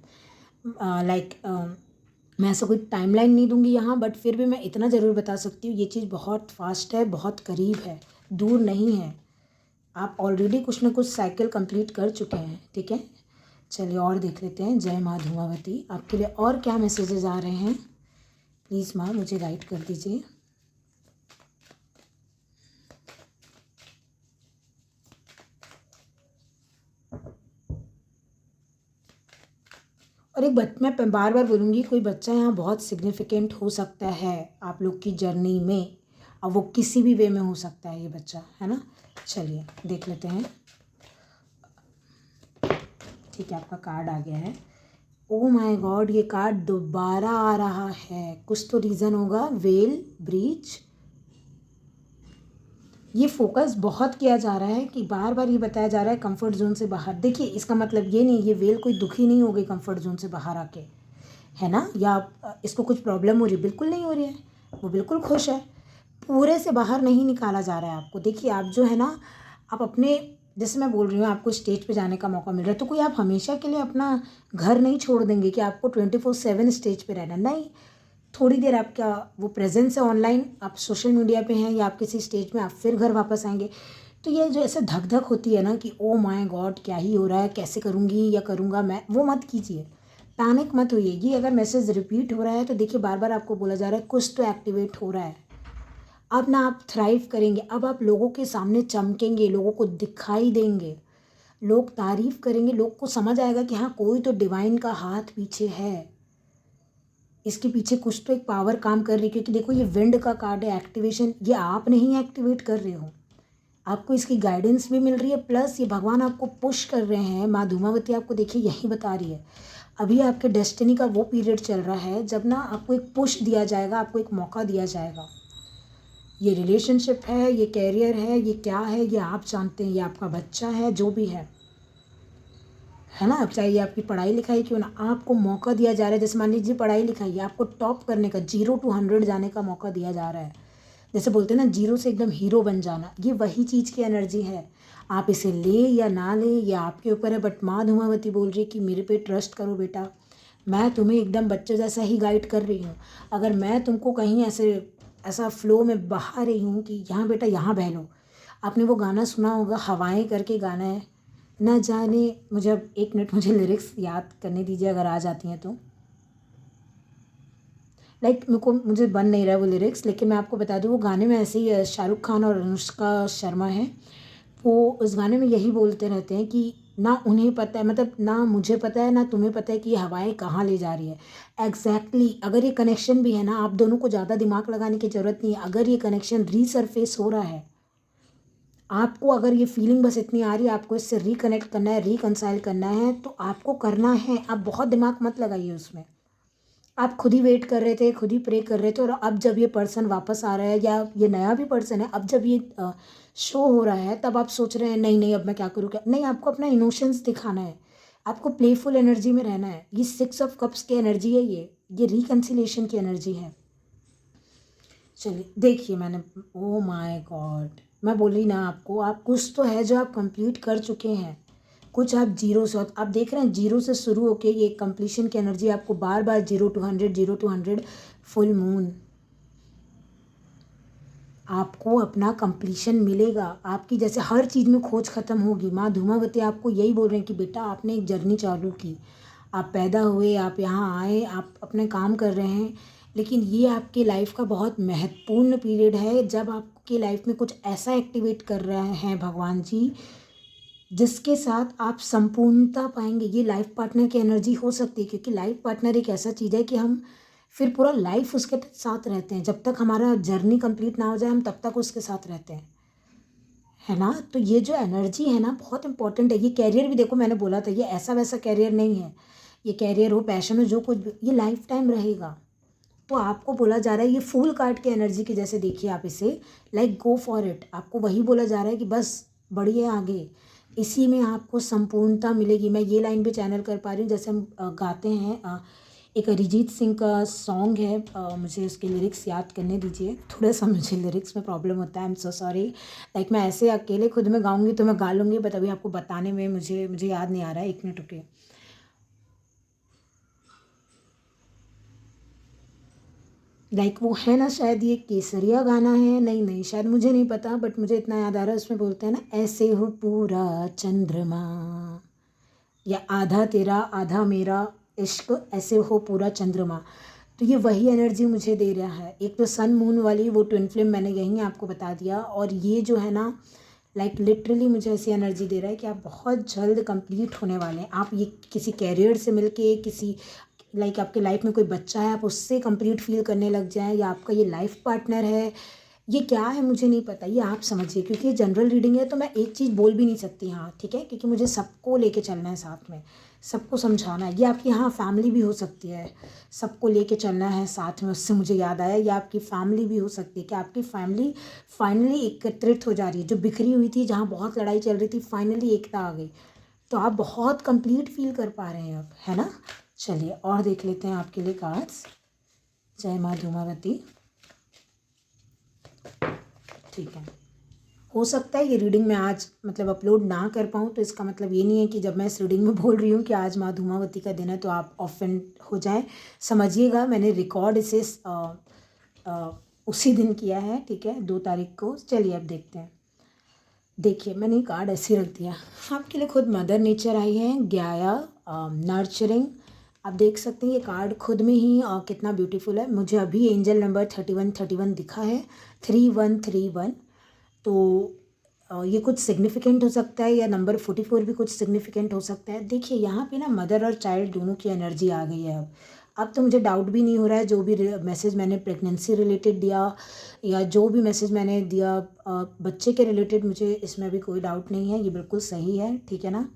मैं ऐसा कोई टाइमलाइन नहीं दूंगी यहाँ, बट फिर भी मैं इतना ज़रूर बता सकती हूँ ये चीज़ बहुत फास्ट है, बहुत करीब है, दूर नहीं है। आप ऑलरेडी कुछ ना कुछ साइकिल कंप्लीट कर चुके हैं, ठीक है। चलिए और देख लेते हैं। जय माँ धूमावती, आपके लिए और क्या मैसेजेस आ रहे हैं, प्लीज़ माँ मुझे गाइड कर दीजिए। और मैं बार बार बोलूँगी, कोई बच्चा यहाँ बहुत सिग्निफिकेंट हो सकता है आप लोग की जर्नी में, और वो किसी भी वे में हो सकता है ये बच्चा, है ना। चलिए देख लेते हैं। ठीक है, आपका कार्ड आ गया है। ओ माय गॉड, ये कार्ड दोबारा आ रहा है, कुछ तो रीज़न होगा। वेल, ब्रीच, ये फोकस बहुत किया जा रहा है कि बार बार ये बताया जा रहा है कंफर्ट जोन से बाहर। देखिए इसका मतलब ये नहीं, ये वेल कोई दुखी नहीं हो गई कंफर्ट जोन से बाहर आके, है ना, या इसको कुछ प्रॉब्लम हो रही है, बिल्कुल नहीं हो रही है, वो बिल्कुल खुश है। पूरे से बाहर नहीं निकाला जा रहा है आपको। देखिए आप जो है ना, आप अपने, जैसे मैं बोल रही हूँ आपको स्टेज पे जाने का मौका मिल रहा है, तो कोई आप हमेशा के लिए अपना घर नहीं छोड़ देंगे कि आपको 24/7 स्टेज पे रहना, नहीं। थोड़ी देर आपका वो प्रेजेंस है ऑनलाइन, आप सोशल मीडिया पे हैं या आप किसी स्टेज में, आप फिर घर वापस आएंगे। तो ये जो ऐसे धक धक होती है ना कि ओ माय गॉड क्या ही हो रहा है, कैसे करूँगी या करूँगा मैं, वो मत कीजिए, पैनिक मत होइए। ये अगर मैसेज रिपीट हो रहा है तो देखिए बार बार आपको बोला जा रहा है कुछ तो एक्टिवेट हो रहा है। अब ना आप थ्राइव करेंगे, अब आप लोगों के सामने चमकेंगे, लोगों को दिखाई देंगे, लोग तारीफ करेंगे, लोग को समझ आएगा कि हाँ कोई तो डिवाइन का हाथ पीछे है, इसके पीछे कुछ तो एक पावर काम कर रही है। क्योंकि देखो ये विंड का कार्ड है, एक्टिवेशन, ये आप नहीं एक्टिवेट कर रहे हो, आपको इसकी गाइडेंस भी मिल रही है, प्लस ये भगवान आपको पुश कर रहे हैं। माँ धूमावती आपको देखिए यही बता रही है, अभी आपके डेस्टिनी का वो पीरियड चल रहा है जब ना आपको एक पुश दिया जाएगा, आपको एक मौका दिया जाएगा। ये रिलेशनशिप है, ये कैरियर है, ये क्या है ये आप जानते हैं, ये आपका बच्चा है, जो भी है ना। अब चाहे ये आपकी पढ़ाई लिखाई क्यों ना, आपको मौका दिया जा रहा है। जैसे मान लीजिए पढ़ाई लिखाई है, आपको टॉप करने का, 0 to 100 जाने का मौका दिया जा रहा है। जैसे बोलते हैं ना, जीरो से एकदम हीरो बन जाना, ये वही चीज़ की एनर्जी है। आप इसे ले या ना ले ये आपके ऊपर है, बट माँ धूमावती बोल रही है कि मेरे पे ट्रस्ट करो बेटा, मैं तुम्हें एकदम बच्चे जैसा ही गाइड कर रही हूँ। अगर मैं तुमको कहीं ऐसा फ्लो में बहा रही हूँ कि यहाँ बेटा यहाँ बह लो, आपने वो गाना सुना होगा, हवाएं करके गाना है, ना जाने, मुझे अब 1 मिनट, मुझे लिरिक्स याद करने दीजिए अगर आ जाती हैं तो। मुझे बन नहीं रहा है वो लिरिक्स, लेकिन मैं आपको बता दूँ वो गाने में ऐसे ही शाहरुख खान और अनुष्का शर्मा है, वो उस गाने में यही बोलते रहते हैं कि ना उन्हें पता है, मतलब ना मुझे पता है ना तुम्हें पता है कि ये हवाएं कहाँ ले जा रही है। एग्जैक्टली अगर ये कनेक्शन भी है ना, आप दोनों को ज़्यादा दिमाग लगाने की ज़रूरत नहीं है। अगर ये कनेक्शन रीसरफेस हो रहा है, आपको अगर ये फीलिंग बस इतनी आ रही है, आपको इससे रिकनेक्ट करना है, रिकंसाइल करना है, तो आपको करना है। आप बहुत दिमाग मत लगाइए उसमें। आप खुद ही वेट कर रहे थे, खुद ही प्रे कर रहे थे, और अब जब ये पर्सन वापस आ रहा है या ये नया भी पर्सन है, अब जब ये शो हो रहा है, तब आप सोच रहे हैं नहीं नहीं अब मैं क्या करूँ, क्या नहीं। आपको अपना इमोशंस दिखाना है, आपको प्लेफुल एनर्जी में रहना है। ये 6 ऑफ कप्स की एनर्जी है, ये रिकन्सिलेशन की एनर्जी है। चलिए देखिए, मैंने, ओ माय गॉड, मैं बोली ना आपको, आप कुछ तो है जो आप कंप्लीट कर चुके हैं, कुछ आप जीरो से, आप देख रहे हैं जीरो से शुरू होके ये कंप्लीशन की एनर्जी आपको बार बार 0 to 100, 0 to 100, फुल मून, आपको अपना कंप्लीशन मिलेगा। आपकी जैसे हर चीज़ में खोज ख़त्म होगी। माँ धूमावती आपको यही बोल रहे हैं कि बेटा आपने एक जर्नी चालू की, आप पैदा हुए, आप यहाँ आए, आप अपने काम कर रहे हैं, लेकिन ये आपकी लाइफ का बहुत महत्वपूर्ण पीरियड है जब आपकी लाइफ में कुछ ऐसा एक्टिवेट कर रहे हैं भगवान जी, जिसके साथ आप संपूर्णता पाएंगे। ये लाइफ पार्टनर की एनर्जी हो सकती है, क्योंकि लाइफ पार्टनर एक ऐसा चीज़ है कि हम फिर पूरा लाइफ उसके साथ रहते हैं। जब तक हमारा जर्नी कंप्लीट ना हो जाए, हम तब तक उसके साथ रहते हैं, है ना। तो ये जो एनर्जी है ना, बहुत इंपॉर्टेंट है। ये कैरियर भी देखो, मैंने बोला था ये ऐसा वैसा कैरियर नहीं है। ये कैरियर हो, पैशन हो, जो कुछ भी, ये लाइफ टाइम रहेगा। तो आपको बोला जा रहा है, ये फूल कार्ड की एनर्जी की जैसे देखिए आप इसे, लाइक गो फॉर इट। आपको वही बोला जा रहा है कि बस बढ़िए आगे, इसी में आपको संपूर्णता मिलेगी। मैं ये लाइन भी चैनल कर पा रही हूँ, जैसे हम गाते हैं, एक अरिजीत सिंह का सॉन्ग है, मुझे उसके लिरिक्स याद करने दीजिए, थोड़ा सा मुझे लिरिक्स में प्रॉब्लम होता है, I am so sorry. Like मैं ऐसे अकेले खुद में गाऊंगी तो मैं गा लूँगी, बट अभी आपको बताने में मुझे याद नहीं आ रहा है, 1 मिनट रुकिए। लाइक वो है ना, शायद ये केसरिया गाना है, नहीं नहीं शायद, मुझे नहीं पता, बट मुझे इतना याद आ रहा है, उसमें बोलते हैं ना, ऐसे हो पूरा चंद्रमा, या आधा तेरा आधा मेरा इश्क, ऐसे हो पूरा चंद्रमा। तो ये वही एनर्जी मुझे दे रहा है। एक तो सन मून वाली वो ट्विन फ्लेम मैंने यहीं आपको बता दिया, और ये जो है ना, लाइक लिटरली मुझे ऐसी एनर्जी दे रहा है कि आप बहुत जल्द कंप्लीट होने वाले हैं। आप ये किसी कैरियर से मिलके, किसी लाइक आपके लाइफ में कोई बच्चा है, आप उससे कंप्लीट फील करने लग जाएं, या आपका ये लाइफ पार्टनर है, ये क्या है मुझे नहीं पता, ये आप समझिए, क्योंकि ये जनरल रीडिंग है तो मैं एक चीज़ बोल भी नहीं सकती, हाँ ठीक है, क्योंकि मुझे सबको लेके चलना है साथ में, सबको समझाना है। ये आपकी हाँ फैमिली भी हो सकती है, सबको लेके चलना है साथ में। उससे मुझे याद आया, ये आपकी फैमिली भी हो सकती है, कि आपकी फैमिली फाइनली एकत्रित हो जा रही है, जो बिखरी हुई थी, जहाँ बहुत लड़ाई चल रही थी, फाइनली एकता आ गई। तो आप बहुत कंप्लीट फील कर पा रहे हैं अब, है ना। चलिए और देख लेते हैं आपके लिए कार्ड्स। जय माँ धूमावती। ठीक है, हो सकता है ये रीडिंग मैं आज मतलब अपलोड ना कर पाऊँ, तो इसका मतलब ये नहीं है कि जब मैं इस रीडिंग में बोल रही हूँ कि आज माँ धूमावती का दिन है तो आप ऑफेंड हो जाएं। समझिएगा, मैंने रिकॉर्ड इसे उसी दिन किया है, ठीक है, 2 तारीख को। चलिए अब देखते हैं। देखिए मैंने ये कार्ड ऐसे रख दिया, आपके लिए खुद मदर नेचर आई है, गाया, नर्चरिंग। आप देख सकते हैं ये कार्ड खुद में ही कितना ब्यूटीफुल है। मुझे अभी एंजल नंबर 3131 दिखा है, 3131। तो ये कुछ सिग्निफिकेंट हो सकता है, या नंबर 44 भी कुछ सिग्निफिकेंट हो सकता है। देखिए यहाँ पे ना मदर और चाइल्ड दोनों की एनर्जी आ गई है अब तो मुझे डाउट भी नहीं हो रहा है। जो भी मैसेज मैंने प्रेगनेंसी रिलेटेड दिया, या जो भी मैसेज मैंने दिया बच्चे के रिलेटेड, मुझे इसमें भी कोई डाउट नहीं है, ये बिल्कुल सही है, ठीक है ना।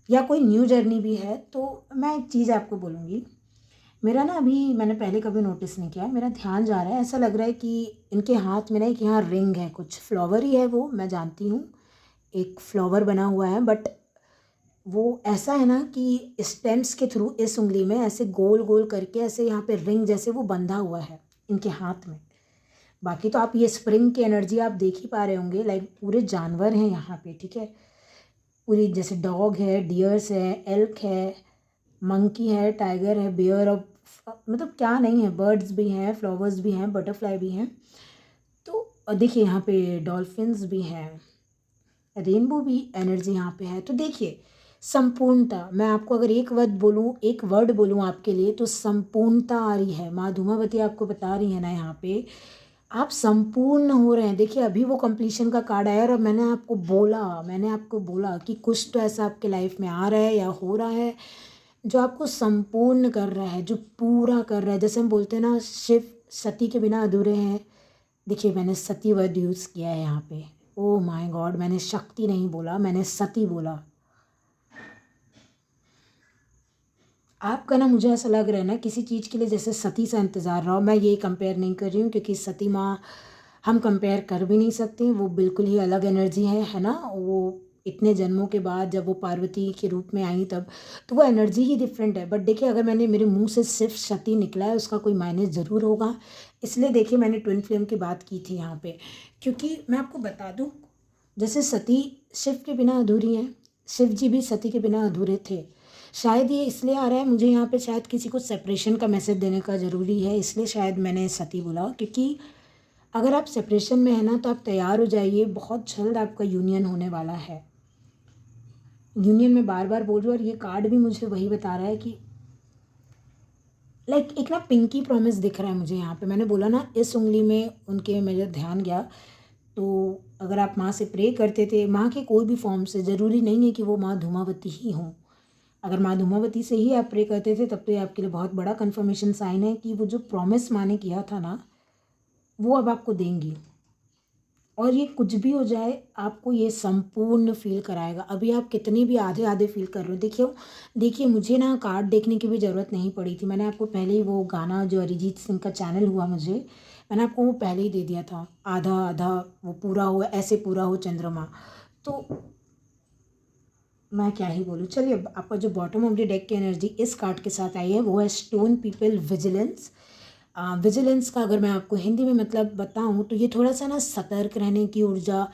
या कोई न्यू जर्नी भी है। तो मैं एक चीज़ आपको बोलूँगी, मेरा ना अभी मैंने पहले कभी नोटिस नहीं किया, मेरा ध्यान जा रहा है, ऐसा लग रहा है कि इनके हाथ में ना एक यहाँ रिंग है, कुछ फ्लावर ही है वो, मैं जानती हूँ एक फ्लावर बना हुआ है, बट वो ऐसा है ना कि स्टेम्स के थ्रू इस उंगली में ऐसे गोल गोल करके ऐसे यहाँ पे रिंग जैसे वो बंधा हुआ है इनके हाथ में। बाकी तो आप ये स्प्रिंग की एनर्जी आप देख ही पा रहे होंगे, लाइक पूरे जानवर हैं यहाँ पे, ठीक है, पूरी जैसे डॉग है, डियर्स है, एल्क है, मंकी है, टाइगर है, बेयर, और मतलब क्या नहीं है, बर्ड्स भी हैं, फ्लावर्स भी हैं, बटरफ्लाई भी हैं। तो देखिए यहाँ पे डॉल्फिन्स भी हैं, रेनबो भी एनर्जी यहाँ पे है। तो देखिए संपूर्णता, मैं आपको अगर एक वर्ड बोलूँ आपके लिए तो संपूर्णता आ रही है। माँ धूमावती आपको बता रही है ना यहाँ पे आप संपूर्ण हो रहे हैं। देखिए अभी वो कंप्लीशन का कार्ड आया और मैंने आपको बोला कि कुछ तो ऐसा आपके लाइफ में आ रहा है या हो रहा है जो आपको संपूर्ण कर रहा है, जो पूरा कर रहा है। जैसे हम बोलते हैं ना शिव सती के बिना अधूरे हैं। देखिए मैंने सती वर्ड यूज़ किया है यहाँ पे। ओह माय गॉड, मैंने शक्ति नहीं बोला, मैंने सती बोला। आपका ना मुझे ऐसा लग रहा है ना किसी चीज़ के लिए जैसे सती सा इंतज़ार रहा हो। मैं ये कंपेयर नहीं कर रही हूँ क्योंकि सती माँ हम कंपेयर कर भी नहीं सकते, वो बिल्कुल ही अलग एनर्जी है ना। वो इतने जन्मों के बाद जब वो पार्वती के रूप में आई तब तो वो एनर्जी ही डिफरेंट है। बट देखिए अगर मैंने मेरे मुंह से सिर्फ सती निकला है उसका कोई मायने ज़रूर होगा। इसलिए देखिए मैंने ट्विन फ्लेम की बात की थी यहाँ पे, क्योंकि मैं आपको बता दूँ जैसे सती शिव के बिना अधूरी हैं, शिव जी भी सती के बिना अधूरे थे। शायद ये इसलिए आ रहा है मुझे यहाँ पे, शायद किसी को सेपरेशन का मैसेज देने का ज़रूरी है, इसलिए शायद मैंने सती बोला। क्योंकि अगर आप सेपरेशन में है ना तो आप तैयार हो जाइए, बहुत जल्द आपका यूनियन होने वाला है। यूनियन में बार बार बोल रही हूँ और ये कार्ड भी मुझे वही बता रहा है कि लाइक एक ना पिंकी प्रॉमिस दिख रहा है मुझे यहाँ पे। मैंने बोला ना इस उंगली में उनके मेरा ध्यान गया। तो अगर आप माँ से प्रे करते थे, माँ के कोई भी फॉर्म से, ज़रूरी नहीं है कि वो माँ धूमावती ही हों। अगर माँ धूमावती से ही आप प्रे करते थे तब तो ये आपके लिए बहुत बड़ा कन्फर्मेशन साइन है कि वो जो प्रॉमिस माँ ने किया था ना वो अब आपको देंगी। और ये कुछ भी हो जाए आपको ये संपूर्ण फील कराएगा। अभी आप कितने भी आधे आधे फील कर रहे हो, देखिए मुझे ना कार्ड देखने की भी ज़रूरत नहीं पड़ी थी। मैंने आपको पहले ही वो गाना जो अरिजीत सिंह का चैनल हुआ मुझे, मैंने आपको वो पहले ही दे दिया था। आधा आधा वो पूरा हो, ऐसे पूरा हो चंद्रमा। तो मैं क्या ही बोलूँ। चलिए अब आपका जो बॉटम ऑफ द डेक की एनर्जी इस कार्ड के साथ आई है वो है स्टोन पीपल विजिलेंस। विजिलेंस का अगर मैं आपको हिंदी में मतलब बताऊं तो ये थोड़ा सा ना सतर्क रहने की ऊर्जा,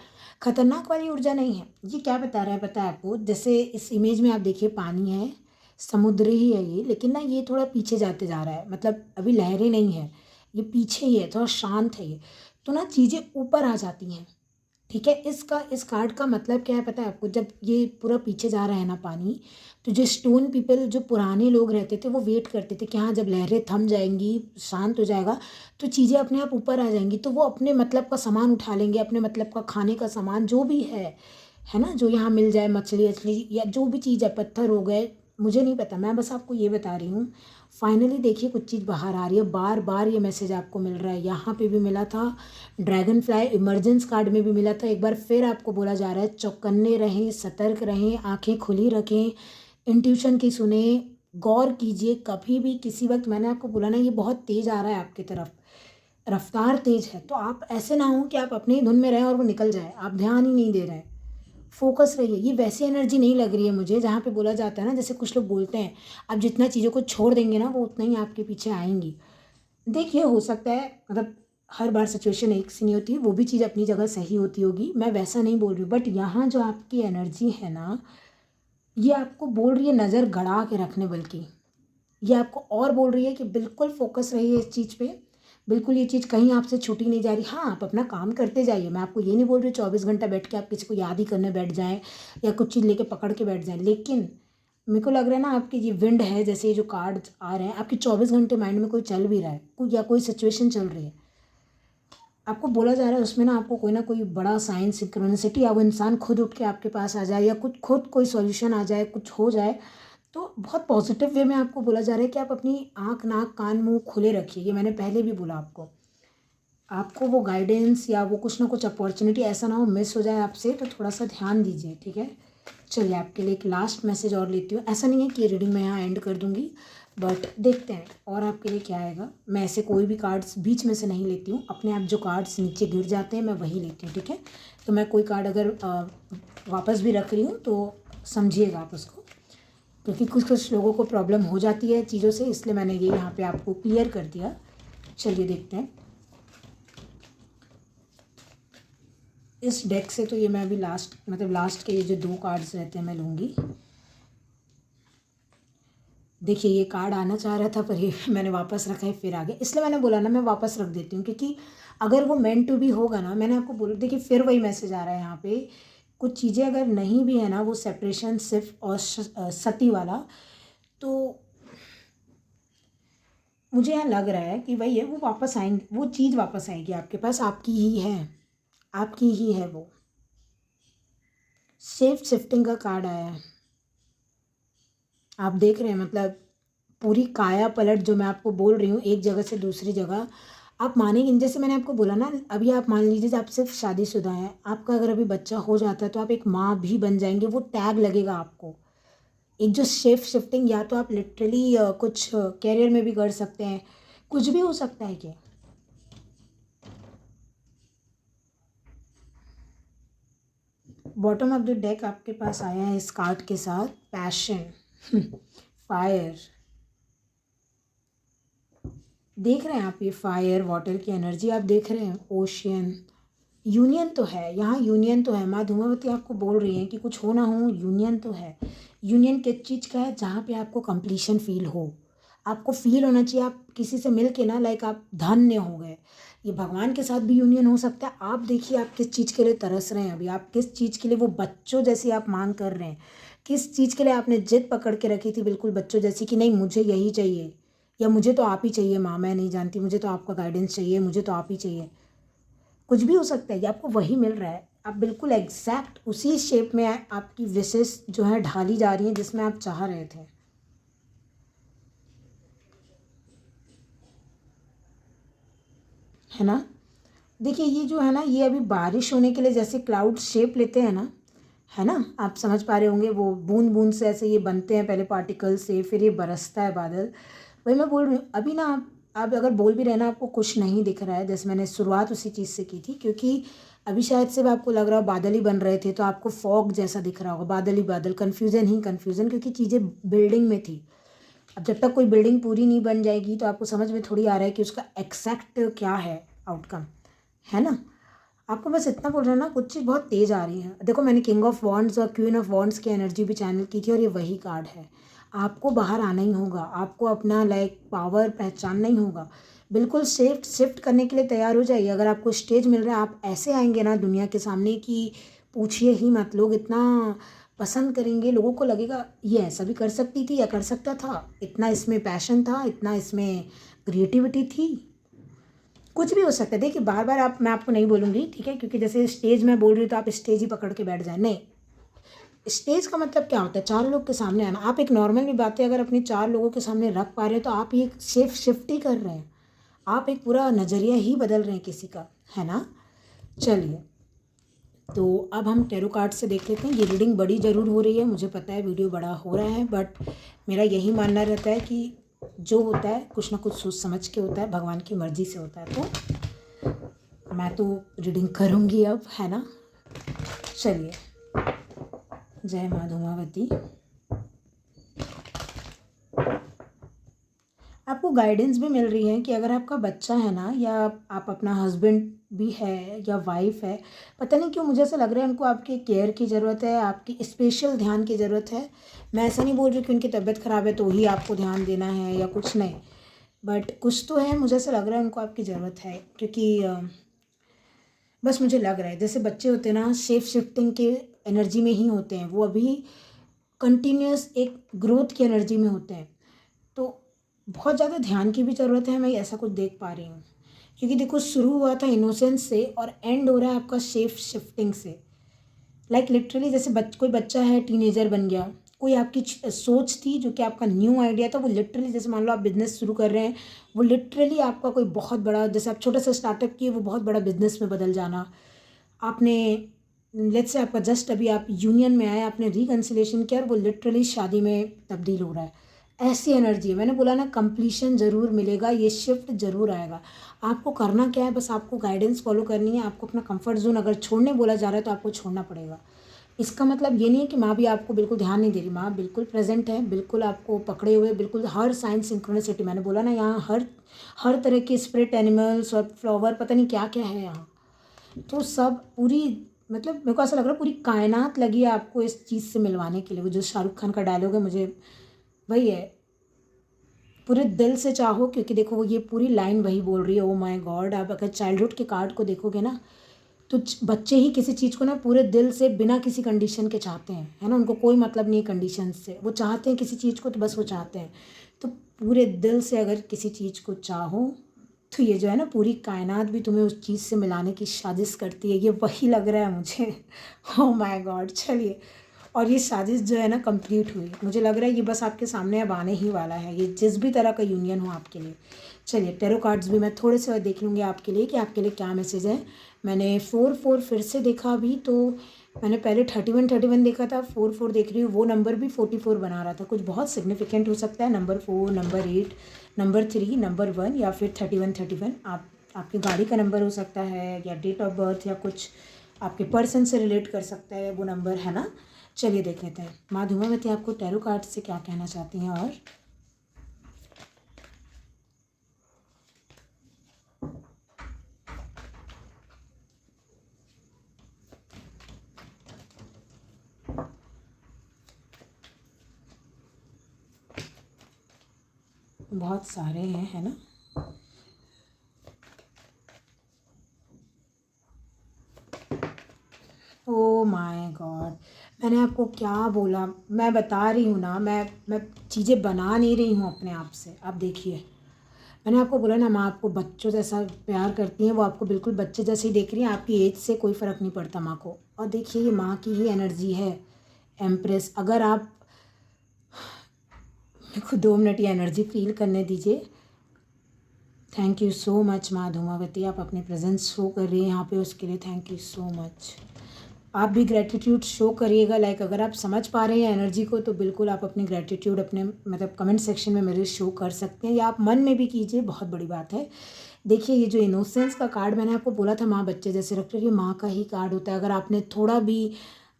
खतरनाक वाली ऊर्जा नहीं है। ये क्या बता रहा है पता है आपको, जैसे इस इमेज में आप देखिए पानी है, समुद्र ही है ये, लेकिन ना ये थोड़ा पीछे जाते जा रहा है। मतलब अभी लहरें नहीं है, ये पीछे ही है, थोड़ा शांत है ये। तो ना चीज़ें ऊपर आ जाती हैं। ठीक है, इस कार्ड का मतलब क्या है पता है आपको, जब ये पूरा पीछे जा रहा है ना पानी, तो जो स्टोन पीपल जो पुराने लोग रहते थे वो वेट करते थे कि हाँ जब लहरें थम जाएंगी, शांत हो जाएगा तो चीज़ें अपने आप ऊपर आ जाएंगी। तो वो अपने मतलब का सामान उठा लेंगे, अपने मतलब का खाने का सामान जो भी है ना, जो यहाँ मिल जाए, मछली वछली या जो भी चीज़ है, पत्थर हो गए, मुझे नहीं पता, मैं बस आपको ये बता रही हूँ। फाइनली देखिए कुछ चीज़ बाहर आ रही है, बार बार ये मैसेज आपको मिल रहा है। यहाँ पे भी मिला था, ड्रैगन फ्लाई इमरजेंस कार्ड में भी मिला था। एक बार फिर आपको बोला जा रहा है चौकन्ने रहें, सतर्क रहें, आंखें खुली रखें, इंट्यूशन की सुने, गौर कीजिए कभी भी किसी वक्त। मैंने आपको बोला ना ये बहुत तेज़ आ रहा है आपकी तरफ, रफ्तार तेज है। तो आप ऐसे ना हो कि आप अपनी धुन में रहें और वो निकल जाए, आप ध्यान ही नहीं दे रहे हैं, फोकस रहिए। ये वैसी एनर्जी नहीं लग रही है मुझे जहाँ पे बोला जाता है ना, जैसे कुछ लोग बोलते हैं आप जितना चीज़ों को छोड़ देंगे ना वो उतना ही आपके पीछे आएंगी। देखिए हो सकता है मतलब हर बार सिचुएशन एक सी नहीं होती, वो भी चीज़ अपनी जगह सही होती होगी, मैं वैसा नहीं बोल रही हूँ। बट यहाँ जो आपकी एनर्जी है ना, ये आपको बोल रही है नज़र गड़ा के रखने, बल्कि ये आपको और बोल रही है कि बिल्कुल फोकस रहिए इस चीज़ पे, बिल्कुल ये चीज़ कहीं आपसे छूटी नहीं जा रही। हाँ आप अपना काम करते जाइए, मैं आपको ये नहीं बोल रही 24 घंटा बैठ के आप किसी को याद ही करने बैठ जाएं या कुछ चीज़ लेके पकड़ के बैठ जाएं। लेकिन मेरे को लग रहा है ना आपकी ये विंड है, जैसे ये जो कार्ड आ रहे हैं आपके 24 घंटे माइंड में कोई चल भी रहा है, कोई या कोई सिचुएशन चल रही है, आपको बोला जा रहा है उसमें ना आपको कोई ना कोई बड़ा साइंस सिंक्रोनिसिटी या वो इंसान खुद उठ के आपके पास आ जाए या कुछ खुद कोई सॉल्यूशन आ जाए, कुछ हो जाए। तो बहुत पॉजिटिव वे में आपको बोला जा रहा है कि आप अपनी आँख नाक कान मुंह खुले रखिए। ये मैंने पहले भी बोला आपको, आपको वो गाइडेंस या वो कुछ ना कुछ अपॉर्चुनिटी ऐसा ना हो मिस हो जाए आपसे, तो थोड़ा सा ध्यान दीजिए। ठीक है, चलिए आपके लिए एक लास्ट मैसेज और लेती हूँ। ऐसा नहीं है कि रीडिंग मैं यहाँ एंड कर दूँगी, बट देखते हैं और आपके लिए क्या आएगा। मैं ऐसे कोई भी कार्ड्स बीच में से नहीं लेती हूँ, अपने आप जो कार्ड्स नीचे गिर जाते हैं मैं वही लेती हूँ। ठीक है, तो मैं कोई कार्ड अगर वापस भी रख रही हूँ तो समझिएगा आप उसको, क्योंकि कुछ कुछ लोगों को प्रॉब्लम हो जाती है चीज़ों से, इसलिए मैंने ये यहाँ पे आपको क्लियर कर दिया। चलिए देखते हैं इस डेक से। तो ये मैं अभी लास्ट के ये जो 2 कार्ड्स रहते हैं मैं लूँगी। देखिए ये कार्ड आना चाह रहा था पर ये मैंने वापस रखा है, फिर आ गया, इसलिए मैंने बोला ना मैं वापस रख देती हूँ। क्योंकि अगर वो मेंट टू बी होगा ना, मैंने आपको बोला, देखिए फिर वही मैसेज आ रहा है यहाँ पे, कुछ चीज़ें अगर नहीं भी है ना, वो सेपरेशन सिर्फ और सती वाला, तो मुझे यहाँ लग रहा है कि वही है, वो वापस आएंगे, वो चीज़ वापस आएगी आपके पास, आपकी ही है, आपकी ही है वो। सेफ शिफ्टिंग का कार्ड आया है, आप देख रहे हैं, मतलब पूरी काया पलट जो मैं आपको बोल रही हूँ, एक जगह से दूसरी जगह। आप मानेंगे, जैसे मैंने आपको बोला ना, अभी आप मान लीजिए आप सिर्फ शादीशुदा हैं, आपका अगर अभी बच्चा हो जाता है तो आप एक माँ भी बन जाएंगे, वो टैग लगेगा आपको। एक जो शेफ शिफ्टिंग, या तो आप लिटरली कुछ कैरियर में भी कर सकते हैं, कुछ भी हो सकता है कि बॉटम ऑफ द डेक आपके पास आया है इस कार्ड के साथ, पैशन, फायर। देख रहे हैं आप, ये फायर वाटर की एनर्जी आप देख रहे हैं, ओशियन, यूनियन तो है यहाँ, यूनियन तो है। माँ धूमावती आपको बोल रही हैं कि कुछ हो ना हो, यूनियन तो है। यूनियन किस चीज़ का है? जहाँ पे आपको कंप्लीशन फील हो, आपको फील होना चाहिए आप किसी से मिल के ना, लाइक आप धन्य हो गए। ये भगवान के साथ भी यूनियन हो सकता है। आप देखिए आप किस चीज़ के लिए तरस रहे हैं अभी, आप किस चीज़ के लिए, वो बच्चों जैसी आप मांग कर रहे हैं, किस चीज़ के लिए आपने जिद पकड़ के रखी थी बिल्कुल बच्चों जैसी, कि नहीं मुझे यही चाहिए, या मुझे तो आप ही चाहिए माँ, मैं नहीं जानती, मुझे तो आपका गाइडेंस चाहिए, मुझे तो आप ही चाहिए। कुछ भी हो सकता है, ये आपको वही मिल रहा है, आप बिल्कुल एग्जैक्ट उसी शेप में आपकी विशेष जो है ढाली जा रही हैं जिसमें आप चाह रहे थे। है ना? देखिए ये जो है ना, ये अभी बारिश होने के लिए जैसे क्लाउड शेप लेते हैं ना, है ना, आप समझ पा रहे होंगे, वो बूंद बूंद से ऐसे ये बनते हैं पहले पार्टिकल से, फिर ये बरसता है बादल। वही मैं बोल रही हूँ अभी ना, आप अगर बोल भी रहे ना, आपको कुछ नहीं दिख रहा है, जैसे मैंने शुरुआत उसी चीज़ से की थी, क्योंकि अभी शायद से आपको लग रहा हो बादल ही बन रहे थे, तो आपको फॉग जैसा दिख रहा होगा, बादल ही बादल, कन्फ्यूज़न ही कन्फ्यूज़न, क्योंकि चीज़ें बिल्डिंग में थी। अब जब तक कोई बिल्डिंग पूरी नहीं बन जाएगी तो आपको समझ में थोड़ी आ रहा है कि उसका एग्जैक्ट क्या है आउटकम, है ना? आपको बस इतना बोल रहा है ना, कुछ चीज़ बहुत तेज़ आ रही है। देखो मैंने किंग ऑफ वॉन्ड्स और क्वीन ऑफ वॉन्ड्स की एनर्जी भी चैनल की थी, और ये वही कार्ड है। आपको बाहर आना ही होगा, आपको अपना लाइक पावर पहचानना ही होगा। बिल्कुल शिफ्ट करने के लिए तैयार हो जाइए। अगर आपको स्टेज मिल रहा है, आप ऐसे आएंगे ना दुनिया के सामने कि पूछिए ही मत, लोग इतना पसंद करेंगे, लोगों को लगेगा ये ऐसा भी कर सकती थी या कर सकता था, इतना इसमें पैशन था, इतना इसमें क्रिएटिविटी थी। कुछ भी हो सकता है। देखिए बार बार आप, मैं आपको नहीं बोलूँगी, ठीक है, क्योंकि जैसे स्टेज में बोल रही हूँ तो आप स्टेज ही पकड़ के बैठ जाए, नहीं। स्टेज का मतलब क्या होता है? चार लोग के सामने आना। आप एक नॉर्मल भी बातें अगर अपनी चार लोगों के सामने रख पा रहे हैं तो आप ये शिफ्ट ही कर रहे हैं, आप एक पूरा नज़रिया ही बदल रहे हैं किसी का, है ना? चलिए, तो अब हम टैरो कार्ड से देख लेते हैं। ये रीडिंग बड़ी ज़रूर हो रही है, मुझे पता है वीडियो बड़ा हो रहा है, बट मेरा यही मानना रहता है कि जो होता है कुछ ना कुछ सोच समझ के होता है, भगवान की मर्ज़ी से होता है। तो मैं तो रीडिंग करूँगी अब, है ना? चलिए, जय माँ धूमावती। आपको गाइडेंस भी मिल रही है कि अगर आपका बच्चा है ना, या आप अपना हस्बैंड भी है या वाइफ है, पता नहीं क्यों मुझे ऐसा लग रहा है उनको आपके केयर की ज़रूरत है, आपकी स्पेशल ध्यान की ज़रूरत है। मैं ऐसा नहीं बोल रही कि उनकी तबीयत ख़राब है तो ही आपको ध्यान देना है या कुछ, नहीं, बट कुछ तो है, मुझे ऐसा लग रहा है उनको आपकी ज़रूरत है, क्योंकि बस मुझे लग रहा है जैसे बच्चे होते हैं ना, शेप शिफ्टिंग के एनर्जी में ही होते हैं, वो अभी कंटिन्यूस एक ग्रोथ की एनर्जी में होते हैं, तो बहुत ज़्यादा ध्यान की भी ज़रूरत है। मैं ऐसा कुछ देख पा रही हूँ, क्योंकि देखो शुरू हुआ था इनोसेंस से और एंड हो रहा है आपका शेप शिफ्टिंग से। लाइक लिटरली जैसे कोई बच्चा है, टीनेजर बन गया, कोई आपकी सोच थी जो कि आपका न्यू आइडिया था, वो लिटरली, जैसे मान लो आप बिजनेस शुरू कर रहे हैं, वो लिटरली आपका कोई बहुत बड़ा, जैसे आप छोटा सा स्टार्टअप किए, वो बहुत बड़ा बिजनेस में बदल जाना। आपने लेट्स से आपका जस्ट अभी आप यूनियन में आए, आपने रिकन्सिलेशन किया और वो लिटरली शादी में तब्दील हो रहा है, ऐसी एनर्जी है। मैंने बोला ना, कंप्लीशन ज़रूर मिलेगा, ये शिफ्ट ज़रूर आएगा। आपको करना क्या है, बस आपको गाइडेंस फॉलो करनी है। आपको अपना कंफर्ट जोन अगर छोड़ने बोला जा रहा है तो आपको छोड़ना पड़ेगा। इसका मतलब ये नहीं है कि माँ भी आपको बिल्कुल ध्यान नहीं दे रही, माँ बिल्कुल प्रेजेंट है, बिल्कुल आपको पकड़े हुए, बिल्कुल हर साइंस सिंक्रोनिसिटी। मैंने बोला ना, यहाँ हर तरह के स्पिरिट एनिमल्स और फ्लावर, पता नहीं क्या क्या है यहाँ, तो सब पूरी, मतलब मेरे को ऐसा लग रहा है पूरी कायनात लगी है आपको इस चीज़ से मिलवाने के लिए। वो जो शाहरुख खान का डायलॉग है, मुझे वही है, पूरे दिल से चाहो, क्योंकि देखो वो ये पूरी लाइन वही बोल रही है, ओ माय गॉड। आप अगर चाइल्डहुड के कार्ड को देखोगे ना, तो बच्चे ही किसी चीज़ को ना पूरे दिल से बिना किसी कंडीशन के चाहते हैं, है ना। उनको कोई मतलब नहीं है कंडीशन से, वो चाहते हैं किसी चीज़ को तो बस वो चाहते हैं। तो पूरे दिल से अगर किसी चीज़ को चाहो तो ये जो है ना पूरी कायनात भी तुम्हें उस चीज़ से मिलाने की साजिश करती है, ये वही लग रहा है मुझे। Oh my God. चलिए, और ये साजिश जो है ना कंप्लीट हुई, मुझे लग रहा है ये बस आपके सामने अब आने ही वाला है, ये जिस भी तरह का यूनियन हो आपके लिए। चलिए, टैरो कार्ड्स भी मैं थोड़े से और देख लूँगी आपके लिए कि आपके लिए क्या मैसेज है। मैंने 4 फिर से देखा अभी, तो मैंने पहले 31 देखा था, 4 देख रही हूँ, वो नंबर भी 44 बना रहा था। कुछ बहुत सिग्निफिकेंट हो सकता है, नंबर 4, नंबर 8, नंबर 3, नंबर 1 या फिर 31। आपकी गाड़ी का नंबर हो सकता है, या डेट ऑफ बर्थ, या कुछ आपके पर्सन से रिलेट कर सकता है वो नंबर, है ना। चलिए देख लेते हैं माँ धूमावती आपको टैरो कार्ड से क्या कहना चाहती हैं। और बहुत सारे हैं, है ना। ओ माय गॉड, मैंने आपको क्या बोला, मैं बता रही हूँ ना, मैं चीज़ें बना नहीं रही हूँ अपने आप से। आप देखिए, मैंने आपको बोला ना, माँ आपको बच्चों जैसा प्यार करती हैं, वो आपको बिल्कुल बच्चे जैसे ही देख रही हैं, आपकी एज से कोई फ़र्क नहीं पड़ता माँ को। और देखिए, ये माँ की ही एनर्जी है, एम्प्रेस। अगर आप मेरे को 2 मिनट ये एनर्जी फील करने दीजिए। थैंक यू सो मच माँ धूमावती, आप अपनी प्रेजेंस शो कर रही हैं यहाँ पे, उसके लिए थैंक यू सो मच। आप भी ग्रैटिट्यूड शो करिएगा, लाइक अगर आप समझ पा रहे हैं एनर्जी को तो बिल्कुल आप अपनी ग्रैटिट्यूड अपने मतलब कमेंट सेक्शन में मेरे शो कर सकते हैं, या आप मन में भी कीजिए, बहुत बड़ी बात है। देखिए, ये जो इनोसेंस का कार्ड मैंने आपको बोला था, माँ बच्चे जैसे रखते हैं, ये माँ का ही कार्ड होता है। अगर आपने थोड़ा भी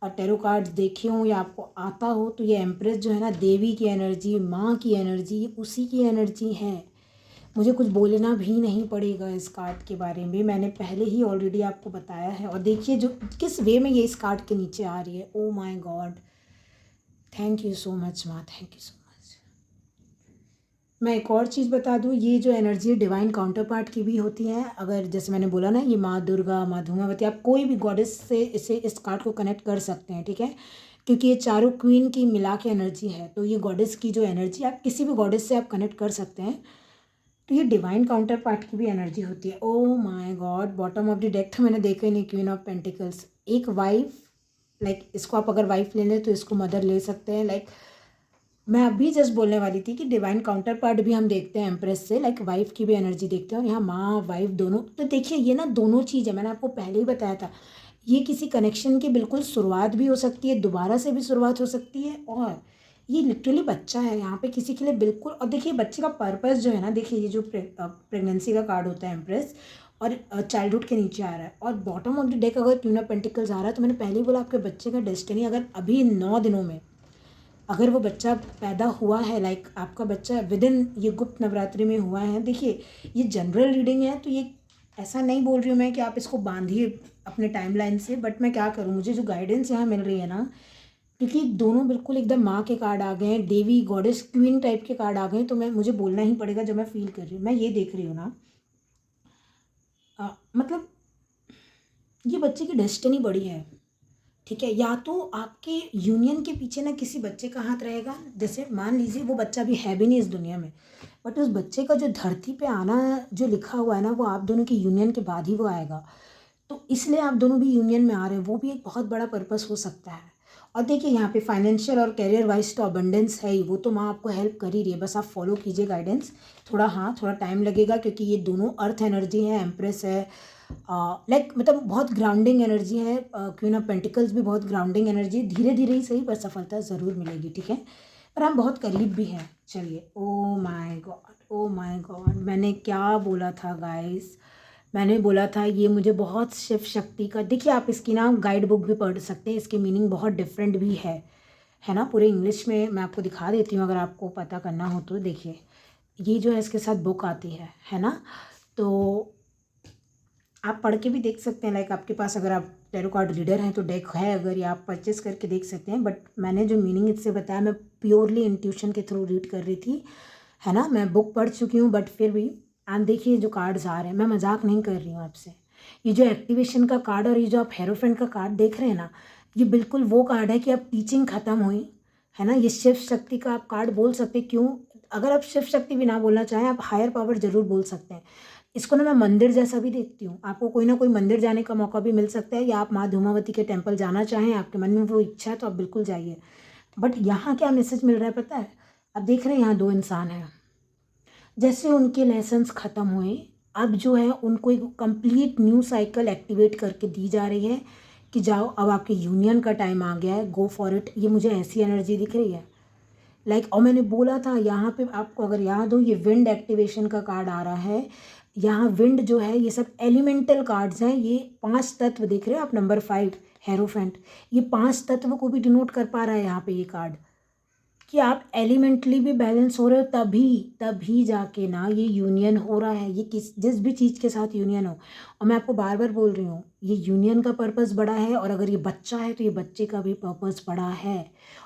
टैरो कार्ड्स देखे हों या आपको आता हो, तो ये एम्प्रेस जो है ना, देवी की एनर्जी, माँ की एनर्जी, उसी की एनर्जी है। मुझे कुछ बोलना भी नहीं पड़ेगा इस कार्ड के बारे में, मैंने पहले ही ऑलरेडी आपको बताया है। और देखिए जो किस वे में ये इस कार्ड के नीचे आ रही है। ओ my God, thank you so much माँ, थैंक यू सो मच। मैं एक और चीज़ बता दूँ, ये जो एनर्जी डिवाइन काउंटर पार्ट की भी होती है। अगर जैसे मैंने बोला ना, ये माँ दुर्गा, माँ धूमावती, आप कोई भी गॉडेस से इस कार्ड को कनेक्ट कर सकते हैं, ठीक है। क्योंकि ये चारों क्वीन की मिला के एनर्जी है, तो ये गॉडेस की जो एनर्जी, आप किसी भी गॉडेस से आप कनेक्ट कर सकते हैं। तो ये डिवाइन काउंटर पार्ट की भी एनर्जी होती है। Oh my God, bottom of the deck तो मैंने देखा ही नहीं, क्वीन ऑफ पेंटिकल्स, एक वाइफ, लाइक इसको आप अगर वाइफ ले लें तो इसको मदर ले सकते हैं। लाइक मैं अभी जस्ट बोलने वाली थी कि डिवाइन काउंटर पार्ट भी हम देखते हैं एम्प्रेस से, लाइक वाइफ की भी एनर्जी देखते हैं, और यहाँ माँ वाइफ दोनों। तो देखिए, ये ना दोनों चीज़ है, मैंने आपको पहले ही बताया था, ये किसी कनेक्शन की बिल्कुल शुरुआत भी हो सकती है, दोबारा से भी शुरुआत हो सकती है। और ये लिटरली बच्चा है यहाँ पे किसी के लिए बिल्कुल। और देखिए, बच्चे का पर्पस जो है ना, देखिए ये जो प्रेगनेंसी का कार्ड होता है एम्प्रेस, और चाइल्डहुड के नीचे आ रहा है, और बॉटम ऑफ द डेक अगर क्वीन ऑफ पेंटिकल्स आ रहा है, तो मैंने पहले ही बोला, आपके बच्चे का डेस्टिनी अगर अभी 9 दिनों में अगर वो बच्चा पैदा हुआ है, लाइक आपका बच्चा विद इन ये गुप्त नवरात्रि में हुआ है। देखिए, ये जनरल रीडिंग है, तो ये ऐसा नहीं बोल रही हूँ मैं कि आप इसको बांधिए अपने टाइमलाइन से, बट मैं क्या करूँ, मुझे जो गाइडेंस यहाँ मिल रही है ना, क्योंकि दोनों बिल्कुल एकदम माँ के कार्ड आ गए हैं, देवी गॉडेस क्वीन टाइप के कार्ड आ गए हैं, तो मैं मुझे बोलना ही पड़ेगा जो मैं फील कर रही हूँ। मैं ये देख रही हूँ ना, मतलब ये बच्चे की डेस्टिनी बड़ी है, ठीक है। या तो आपके यूनियन के पीछे ना किसी बच्चे का हाथ रहेगा, जैसे मान लीजिए वो बच्चा भी है भी नहीं इस दुनिया में, बट उस बच्चे का जो धरती पे आना जो लिखा हुआ है ना, वो आप दोनों की यूनियन के बाद ही वो आएगा। तो इसलिए आप दोनों भी यूनियन में आ रहे हैं, वो भी एक बहुत बड़ा पर्पस हो सकता है। और देखिए, यहाँ पे फाइनेंशियल और करियर वाइज तो अबंडेंस है ही, वो तो माँ आपको हेल्प कर ही रही है, बस आप फॉलो कीजिए गाइडेंस। थोड़ा, हाँ, थोड़ा टाइम लगेगा, क्योंकि ये दोनों अर्थ एनर्जी है, एम्प्रेस है, लाइक मतलब बहुत ग्राउंडिंग एनर्जी है, क्वीन ऑफ पेंटिकल्स भी बहुत ग्राउंडिंग एनर्जी, धीरे धीरे ही सही पर सफलता ज़रूर मिलेगी, ठीक है। पर हम बहुत करीब भी हैं। चलिए, ओ my God, O my God, मैंने क्या बोला था गाइस, मैंने बोला था ये मुझे बहुत शिव शक्ति का। देखिए, आप इसकी ना गाइड बुक भी पढ़ सकते हैं, इसकी मीनिंग बहुत डिफरेंट भी है ना। पूरे इंग्लिश में मैं आपको दिखा देती हूँ, अगर आपको पता करना हो तो। देखिए, ये जो है इसके साथ बुक आती है ना, तो आप पढ़ के भी देख सकते हैं। लाइक आपके पास अगर आप टैरो कार्ड रीडर हैं तो डेक है अगर, या आप परचेस करके देख सकते हैं। बट मैंने जो मीनिंग इससे बताया, मैं प्योरली इंट्यूशन के थ्रू रीड कर रही थी, है ना। मैं बुक पढ़ चुकी हूँ, बट फिर भी। एंड देखिए जो कार्ड्स आ रहे हैं, मैं मजाक नहीं कर रही हूँ आपसे, ये जो एक्टिवेशन का कार्ड और ये जो आप हेरोफेंट का कार्ड देख रहे हैं ना, ये बिल्कुल वो कार्ड है कि अब टीचिंग ख़त्म हुई है ना। ये शिव शक्ति का आप कार्ड बोल सकते हैं। क्यों? अगर आप शिव शक्ति भी ना बोलना चाहें, आप हायर पावर ज़रूर बोल सकते हैं। इसको ना मैं मंदिर जैसा भी देखती हूँ। आपको कोई ना कोई मंदिर जाने का मौका भी मिल सकता है, या आप माँ धूमावती के टेम्पल जाना चाहें, आपके मन में वो इच्छा है तो आप बिल्कुल जाइए। बट यहाँ क्या मैसेज मिल रहा है पता है? आप देख रहे हैं यहाँ 2 इंसान हैं। जैसे उनके लेसन्स ख़त्म हुए, अब जो है उनको एक कंप्लीट न्यू साइकिल एक्टिवेट करके दी जा रही है कि जाओ, अब आपके यूनियन का टाइम आ गया है, गो फॉर इट। ये मुझे ऐसी एनर्जी दिख रही है और मैंने बोला था यहाँ पे आपको अगर याद हो, ये विंड एक्टिवेशन का कार्ड आ रहा है। यहाँ विंड जो है, ये सब एलिमेंटल कार्ड्स हैं। ये 5 तत्व देख रहे हो आप, नंबर 5 हेरोफेंट, ये 5 तत्व को भी डिनोट कर पा रहा है यहाँ पे ये कार्ड, कि आप एलिमेंटली भी बैलेंस हो रहे हो, तभी तभी जाके ना ये यूनियन हो रहा है। ये जिस भी चीज़ के साथ यूनियन हो, और मैं आपको बार बार बोल रही हूँ, ये यूनियन का पर्पस बड़ा है, और अगर ये बच्चा है तो ये बच्चे का भी पर्पस बड़ा है।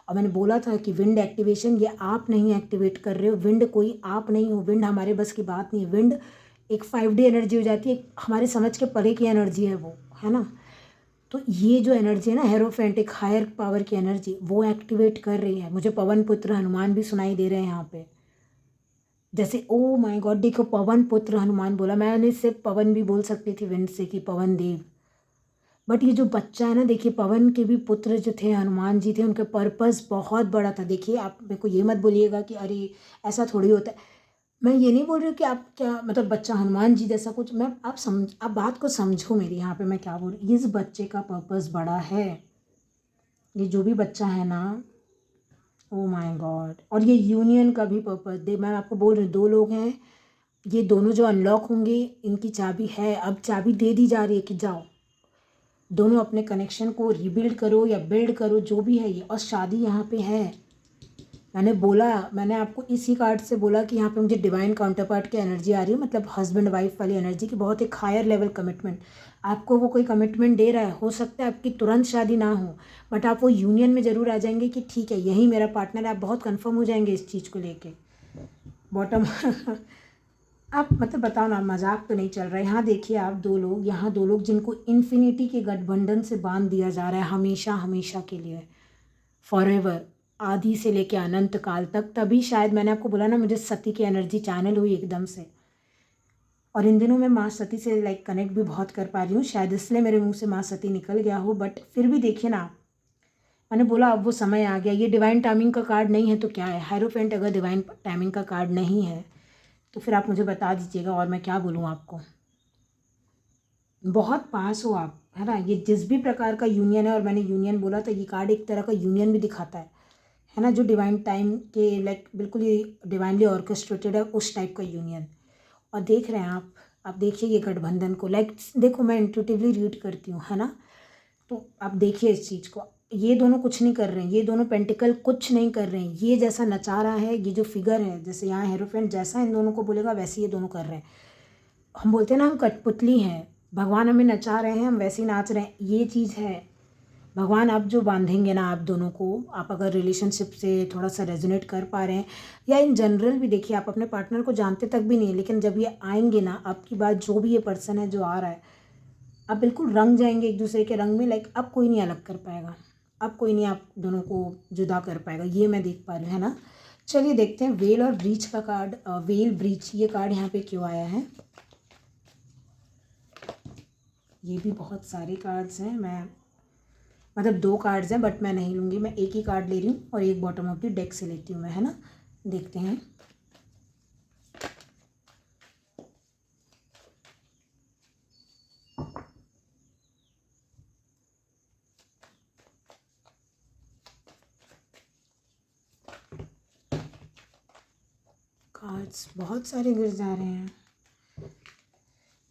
और मैंने बोला था कि विंड एक्टिवेशन ये आप नहीं एक्टिवेट कर रहे हो। विंड कोई आप नहीं हो, विंड हमारे बस की बात नहीं है। विंड एक 5D एनर्जी हो जाती है, हमारे समझ के परे की एनर्जी है वो, है ना। तो ये जो एनर्जी है ना हेरोफेंट, एक हायर पावर की एनर्जी, वो एक्टिवेट कर रही है। मुझे पवन पुत्र हनुमान भी सुनाई दे रहे हैं यहाँ पे। जैसे ओ माय गॉड, देखो पवन पुत्र हनुमान बोला, मैंने सिर्फ पवन भी बोल सकती थी विंड से कि पवन देव। बट ये जो बच्चा है ना, देखिए पवन के भी पुत्र जो थे हनुमान जी थे, उनका पर्पस बहुत बड़ा था। देखिए आप मेरे को ये मत बोलिएगा कि अरे ऐसा थोड़ी होता है। मैं ये नहीं बोल रही हूँ कि आप क्या मतलब बच्चा हनुमान जी जैसा कुछ, मैं आप बात को समझो मेरी। यहाँ पे मैं क्या बोल रही हूँ, इस बच्चे का पर्पस बड़ा है। ये जो भी बच्चा है ना, ओ माय गॉड, और ये यूनियन का भी पर्पस दे। मैं आपको बोल रही हूँ 2 लोग हैं, ये दोनों जो अनलॉक होंगे, इनकी चाबी है, अब चाबी दे दी जा रही है कि जाओ दोनों अपने कनेक्शन को रिबिल्ड करो या बिल्ड करो, जो भी है ये। और शादी यहाँ पे है। मैंने आपको इसी कार्ड से बोला कि यहाँ पे मुझे डिवाइन काउंटर पार्ट की एनर्जी आ रही है, मतलब हस्बैंड वाइफ वाली एनर्जी की, बहुत एक हायर लेवल कमिटमेंट। आपको वो कोई कमिटमेंट दे रहा है, हो सकता है आपकी तुरंत शादी ना हो, बट आप वो यूनियन में ज़रूर आ जाएंगे कि ठीक है यही मेरा पार्टनर है। आप बहुत कन्फर्म हो जाएंगे इस चीज़ को लेके। बॉटम आप मतलब बताओ ना, मजाक तो नहीं चल रहा है। यहाँ देखिए आप 2 लोग, यहाँ 2 लोग जिनको इन्फिनिटी के गठबंधन से बांध दिया जा रहा है, हमेशा हमेशा के लिए, फॉरएवर, आदि से लेके अनंत काल तक। तभी शायद मैंने आपको बोला ना, मुझे सती की एनर्जी चैनल हुई एकदम से, और इन दिनों मैं माँ सती से कनेक्ट भी बहुत कर पा रही हूँ। शायद इसलिए मेरे मुंह से माँ सती निकल गया हो, बट फिर भी देखिए ना, मैंने बोला अब वो समय आ गया। ये डिवाइन टाइमिंग का कार्ड नहीं है तो क्या है? हायरोफेंट अगर डिवाइन टाइमिंग का कार्ड नहीं है तो फिर आप मुझे बता दीजिएगा और मैं क्या बोलूँ आपको। बहुत पास हो आप, है ना। ये जिस भी प्रकार का यूनियन है, और मैंने यूनियन बोला था, ये कार्ड एक तरह का यूनियन भी दिखाता है ना, जो डिवाइन टाइम के बिल्कुल ये डिवाइनली ऑर्केस्ट्रेटेड है, उस टाइप का यूनियन। और देख रहे हैं आप देखिए ये गठबंधन को, देखो मैं इंट्यूटिवली रीड करती हूँ, है ना। तो आप देखिए इस चीज़ को, ये दोनों कुछ नहीं कर रहे हैं, ये दोनों पेंटिकल कुछ नहीं कर रहे हैं। ये जैसा नचा रहा है, ये जो फिगर है, जैसे यहाँ हेरोफेंट जैसा इन दोनों को बोलेगा वैसे ये दोनों कर रहे हैं। हम बोलते हैं ना हम कठपुतली हैं, भगवान हमें नचा रहे हैं, हम वैसे ही नाच रहे हैं, ये चीज़ है। भगवान अब जो बांधेंगे ना आप दोनों को, आप अगर रिलेशनशिप से थोड़ा सा रेजोनेट कर पा रहे हैं, या इन जनरल भी देखिए, आप अपने पार्टनर को जानते तक भी नहीं, लेकिन जब ये आएंगे ना आपकी बात, जो भी ये पर्सन है जो आ रहा है, आप बिल्कुल रंग जाएंगे एक दूसरे के रंग में। अब कोई नहीं अलग कर पाएगा, अब कोई नहीं आप दोनों को जुदा कर पाएगा, ये मैं देख पा रही हूँ, है ना। चलिए देखते हैं वेल और ब्रीच का कार्ड। वेल ब्रीच ये कार्ड यहाँ पे क्यों आया है। ये भी बहुत सारे कार्ड्स हैं, मैं मतलब 2 कार्ड्स हैं, बट मैं नहीं लूँगी, मैं एक ही कार्ड ले रही हूँ और एक बॉटम ऑफ द डेक से लेती हूँ मैं, है ना। देखते हैं। कार्ड्स बहुत सारे गिर जा रहे हैं।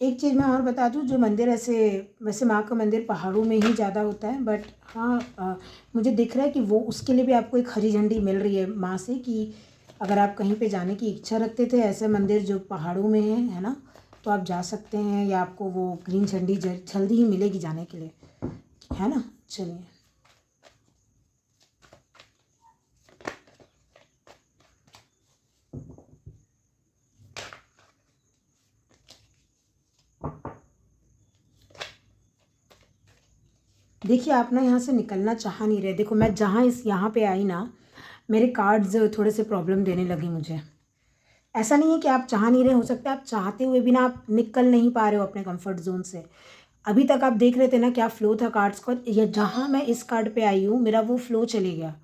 एक चीज़ मैं और बता दूँ, जो मंदिर ऐसे, वैसे माँ का मंदिर पहाड़ों में ही ज़्यादा होता है, बट हाँ मुझे दिख रहा है कि वो उसके लिए भी आपको एक हरी झंडी मिल रही है माँ से, कि अगर आप कहीं पे जाने की इच्छा रखते थे, ऐसे मंदिर जो पहाड़ों में है ना, तो आप जा सकते हैं, या आपको वो ग्रीन झंडी जल्दी ही मिलेगी जाने के लिए, है ना। चलिए देखिए आप ना यहाँ से निकलना चाह नहीं रहे। देखो मैं जहाँ यहाँ पे आई ना, मेरे कार्ड्स थोड़े से प्रॉब्लम देने लगे मुझे। ऐसा नहीं है कि आप चाह नहीं रहे, हो सकता है आप चाहते हुए भी ना आप निकल नहीं पा रहे हो अपने कंफर्ट जोन से। अभी तक आप देख रहे थे ना क्या फ्लो था कार्ड्स का, या जहाँ मैं इस कार्ड पे आई हूँ मेरा वो फ्लो चले गया,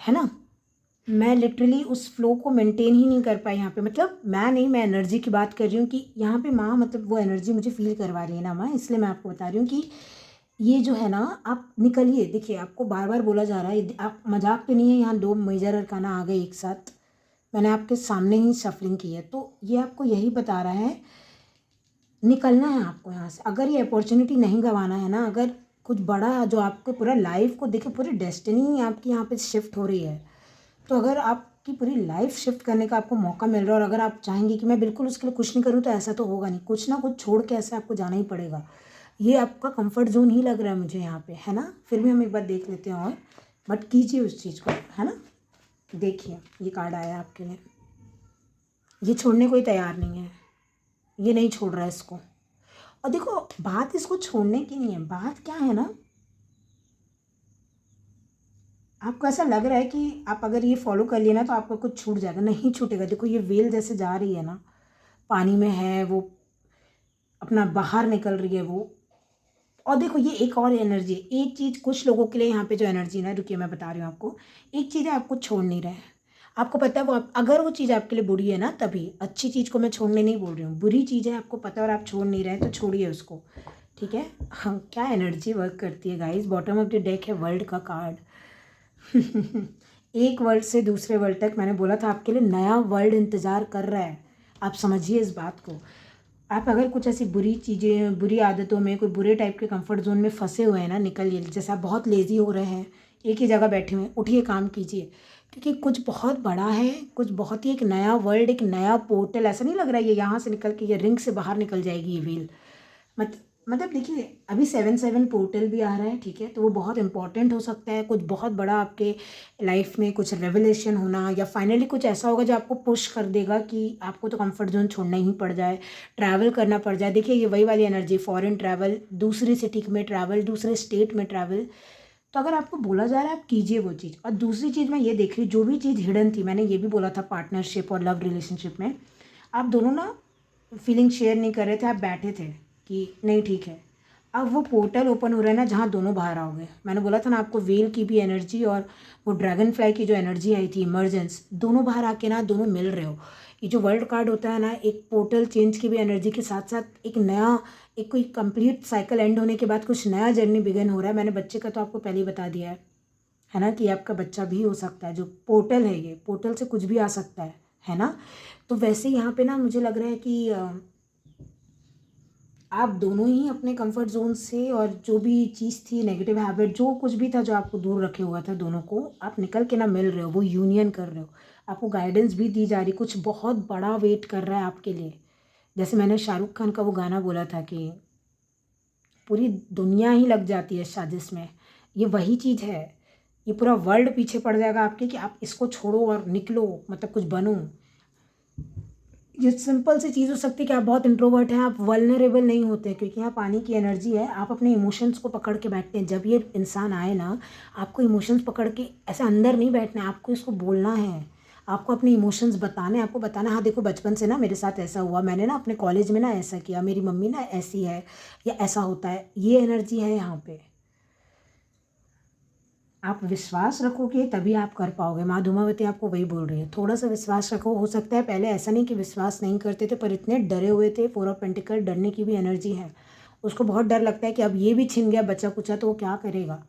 है ना। मैं लिटरली उस फ्लो को मेंटेन ही नहीं कर पाई यहाँ पे। मतलब मैं नहीं, मैं एनर्जी की बात कर रही हूँ कि यहाँ पे माँ मतलब वो एनर्जी मुझे फील करवा रही है ना माँ, इसलिए मैं आपको बता रही हूँ कि ये जो है ना आप निकलिए। देखिए आपको बार बार बोला जा रहा है, आप मजाक तो नहीं है, यहाँ 2 मेजर अरकाना आ गए एक साथ, मैंने आपके सामने ही शफलिंग की है, तो ये आपको यही बता रहा है निकलना है आपको यहाँ से। अगर ये अपॉर्चुनिटी नहीं गंवाना है ना, अगर कुछ बड़ा जो आपको पूरा लाइफ को देखिए, पूरी डेस्टिनी आपकी यहाँ पे शिफ्ट हो रही है, तो अगर आपकी पूरी लाइफ शिफ्ट करने का आपको मौका मिल रहा है और अगर आप चाहेंगे कि मैं बिल्कुल उसके लिए कुछ नहीं करूँ, तो ऐसा तो होगा नहीं, कुछ ना कुछ छोड़ के ऐसे आपको जाना ही पड़ेगा। ये आपका कंफर्ट जोन ही लग रहा है मुझे यहाँ पे, है ना। फिर भी हम एक बार देख लेते हैं और बट कीजिए उस चीज़ को, है ना। देखिए ये कार्ड आया आपके लिए, ये छोड़ने को ही तैयार नहीं है, ये नहीं छोड़ रहा है इसको। और देखो बात इसको छोड़ने की नहीं है, बात क्या है ना, आपको ऐसा लग रहा है कि आप अगर ये फॉलो कर लिए ना तो आपको कुछ छूट जाएगा, नहीं छूटेगा। देखो ये वेल जैसे जा रही है ना, पानी में है वो, अपना बाहर निकल रही है वो। और देखो ये एक और एनर्जी, एक चीज़ कुछ लोगों के लिए यहाँ पे जो एनर्जी ना, रुकिए मैं बता रही हूँ आपको। एक चीज़ है आपको छोड़ नहीं रहे हैं, आपको पता है वो अगर वो चीज़ आपके लिए बुरी है ना, तभी, अच्छी चीज़ को मैं छोड़ने नहीं बोल रही हूँ, बुरी चीज़ है आपको पता है और आप छोड़ नहीं रहे हैं, तो छोड़िए उसको, ठीक है। हाँ क्या एनर्जी वर्क करती है guys. Bottom of the deck है वर्ल्ड का कार्ड। एक वर्ल्ड से दूसरे वर्ल्ड तक, मैंने बोला था आपके लिए नया वर्ल्ड इंतज़ार कर रहा है, आप समझिए इस बात को। आप अगर कुछ ऐसी बुरी चीज़ें, बुरी आदतों में, कोई बुरे टाइप के कंफर्ट जोन में फंसे हुए हैं ना, निकलिए। जैसे आप बहुत लेज़ी हो रहे हैं, एक ही जगह बैठे हुए हैं, उठिए काम कीजिए, क्योंकि कुछ बहुत बड़ा है, कुछ बहुत ही एक नया वर्ल्ड, एक नया पोर्टल। ऐसा नहीं लग रहा है ये यहाँ से निकल के ये रिंग से बाहर निकल जाएगी ये व्हील। मतलब देखिए अभी 7-7 पोर्टल भी आ रहा है, ठीक है, तो वो बहुत इंपॉर्टेंट हो सकता है। कुछ बहुत बड़ा आपके लाइफ में कुछ रेवलेशन होना, या फाइनली कुछ ऐसा होगा जो आपको पुश कर देगा कि आपको तो कंफर्ट जोन छोड़ना ही पड़ जाए, ट्रैवल करना पड़ जाए। देखिए ये वही वाली एनर्जी, फॉरेन ट्रैवल, दूसरी सिटी में ट्रैवल, दूसरे स्टेट में ट्रैवल। तो अगर आपको बोला जा रहा है आप कीजिए वो चीज़। और दूसरी चीज़ मैं ये देख रही हूँ, जो भी चीज़ हिडन थी, मैंने ये भी बोला था पार्टनरशिप और लव रिलेशनशिप में, आप दोनों ना फीलिंग शेयर नहीं कर रहे थे, आप बैठे थे कि नहीं ठीक है। अब वो पोर्टल ओपन हो रहा है ना, जहाँ दोनों बाहर आओगे। मैंने बोला था ना आपको, वेल की भी एनर्जी और वो ड्रैगन फ्लाई की जो एनर्जी आई थी, इमर्जेंस, दोनों बाहर आके ना दोनों मिल रहे हो। ये जो वर्ल्ड कार्ड होता है ना, एक पोर्टल चेंज की भी एनर्जी के साथ साथ एक नया, एक कोई कंप्लीट साइकिल एंड होने के बाद कुछ नया जर्नी बिगिन हो रहा है। मैंने बच्चे का तो आपको पहले ही बता दिया है ना, कि आपका बच्चा भी हो सकता है। जो पोर्टल है, ये पोर्टल से कुछ भी आ सकता है ना। तो वैसे यहाँ पे ना मुझे लग रहा है कि आप दोनों ही अपने कंफर्ट जोन से, और जो भी चीज़ थी, नेगेटिव हैबिट, जो कुछ भी था जो आपको दूर रखे हुआ था, दोनों को आप निकल के ना मिल रहे हो, वो यूनियन कर रहे हो। आपको गाइडेंस भी दी जा रही, कुछ बहुत बड़ा वेट कर रहा है आपके लिए। जैसे मैंने शाहरुख खान का वो गाना बोला था कि पूरी दुनिया ही लग जाती है साजिश में, ये वही चीज़ है। ये पूरा वर्ल्ड पीछे पड़ जाएगा आपके कि आप इसको छोड़ो और निकलो, मतलब कुछ बनो। ये सिंपल सी चीज़ हो सकती है कि आप बहुत इंट्रोवर्ट हैं, आप वल्नरेबल नहीं होते, क्योंकि यहाँ पानी की एनर्जी है, आप अपने इमोशंस को पकड़ के बैठते हैं। जब ये इंसान आए ना, आपको इमोशंस पकड़ के ऐसे अंदर नहीं बैठना है, आपको इसको बोलना है, आपको अपने इमोशंस बताने, आपको बताना, हाँ देखो बचपन से ना मेरे साथ ऐसा हुआ, मैंने ना अपने कॉलेज में ना ऐसा किया, मेरी मम्मी ना ऐसी है, या ऐसा होता है। ये एनर्जी है यहाँ पे। आप विश्वास रखोगे तभी आप कर पाओगे। माँ धूमावती आपको वही बोल रही है, थोड़ा सा विश्वास रखो। हो सकता है पहले ऐसा नहीं कि विश्वास नहीं करते थे, पर इतने डरे हुए थे। 4 ऑफ पेंटिकल, डरने की भी एनर्जी है, उसको बहुत डर लगता है कि अब ये भी छिन गया बचा कुचा तो वो क्या करेगा।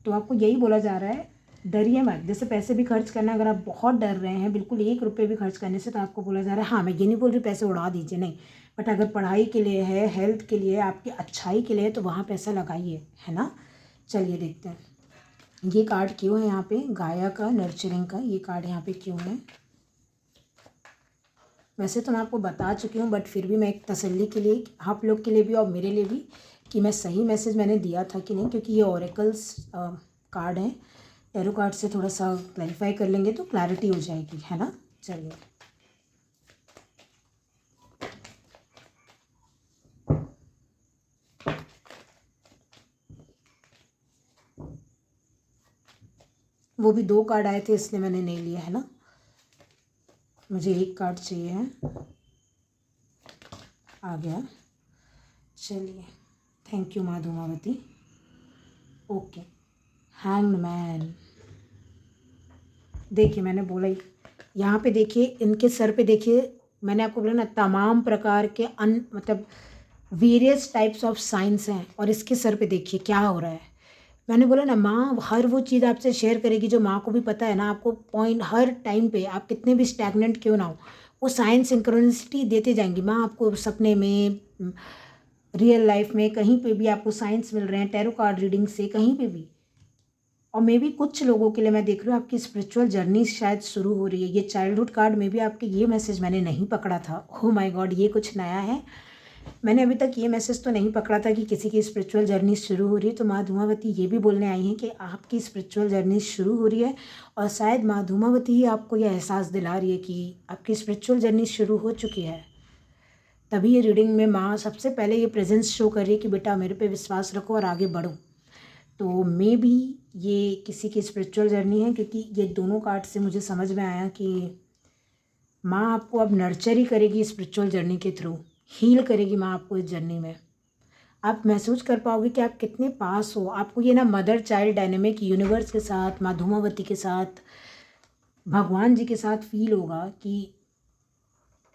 तो आपको यही बोला जा रहा है, डरिए मत। जैसे पैसे भी खर्च करना, अगर आप बहुत डर रहे हैं बिल्कुल 1 रुपये भी खर्च करने से, तो आपको बोला जा रहा है, हाँ मैं ये नहीं बोल रही पैसे उड़ा दीजिए, नहीं, बट अगर पढ़ाई के लिए है, हेल्थ के लिए, आपकी अच्छाई के लिए, तो वहाँ पैसा लगाइए, है ना। चलिए देखते हैं ये कार्ड क्यों है यहाँ पे, गाया का, नर्चरिंग का, ये कार्ड यहाँ पे क्यों है। वैसे तो मैं आपको बता चुकी हूँ, बट फिर भी मैं एक तसल्ली के लिए, आप लोग के लिए भी और मेरे लिए भी, कि मैं सही मैसेज मैंने दिया था कि नहीं, क्योंकि ये ओरेकल्स कार्ड हैं। टैरो कार्ड से थोड़ा सा क्लैरिफाई कर लेंगे तो क्लैरिटी हो जाएगी, है ना। चलिए वो भी 2 कार्ड आए थे इसलिए मैंने नहीं लिया है ना, मुझे 1 कार्ड चाहिए है। आ गया, चलिए थैंक यू माँ धूमावती। Okay, hanged man. देखिए मैंने बोला ही, यहाँ पे देखिए इनके सर पे देखिए, मैंने आपको बोला ना तमाम प्रकार के मतलब वेरियस टाइप्स ऑफ साइंस हैं, और इसके सर पे देखिए क्या हो रहा है। मैंने बोला ना माँ हर वो चीज़ आपसे शेयर करेगी जो माँ को भी पता है ना, आपको पॉइंट हर टाइम पे, आप कितने भी स्टैग्नेंट क्यों ना हो, वो साइंस सिंक्रोनिसिटी देते जाएंगी माँ आपको। सपने में, रियल लाइफ में, कहीं पे भी आपको साइंस मिल रहे हैं टैरो कार्ड रीडिंग से, कहीं पे भी। और मे भी कुछ लोगों के लिए मैं देख रही हूँ आपकी स्पिरिचुअल जर्नी शायद शुरू हो रही है। ये चाइल्डहुड कार्ड में भी आपके ये मैसेज मैंने नहीं पकड़ा था। ओह माय गॉड, ये कुछ नया है। मैंने अभी तक ये मैसेज तो नहीं पकड़ा था कि किसी की स्पिरिचुअल जर्नी शुरू हो रही है। तो माँ धूमावती ये भी बोलने आई हैं कि आपकी स्पिरिचुअल जर्नी शुरू हो रही है, और शायद माँ धूमावती ही आपको यह एहसास दिला रही है कि आपकी स्पिरिचुअल जर्नी शुरू हो चुकी है। तभी ये रीडिंग में माँ सबसे पहले ये प्रेजेंस शो कर रही है कि बेटा मेरे पे विश्वास रखो और आगे बढ़ो। तो मे बी ये किसी की स्पिरिचुअल जर्नी है, क्योंकि ये दोनों कार्ड से मुझे समझ में आया कि माँ आपको अब नर्चर ही करेगी स्पिरिचुअल जर्नी के थ्रू, हील करेगी माँ आपको इस जर्नी में। आप महसूस कर पाओगे कि आप कितने पास हो। आपको ये ना मदर चाइल्ड डायनेमिक यूनिवर्स के साथ, माँ धूमावती के साथ, भगवान जी के साथ फील होगा कि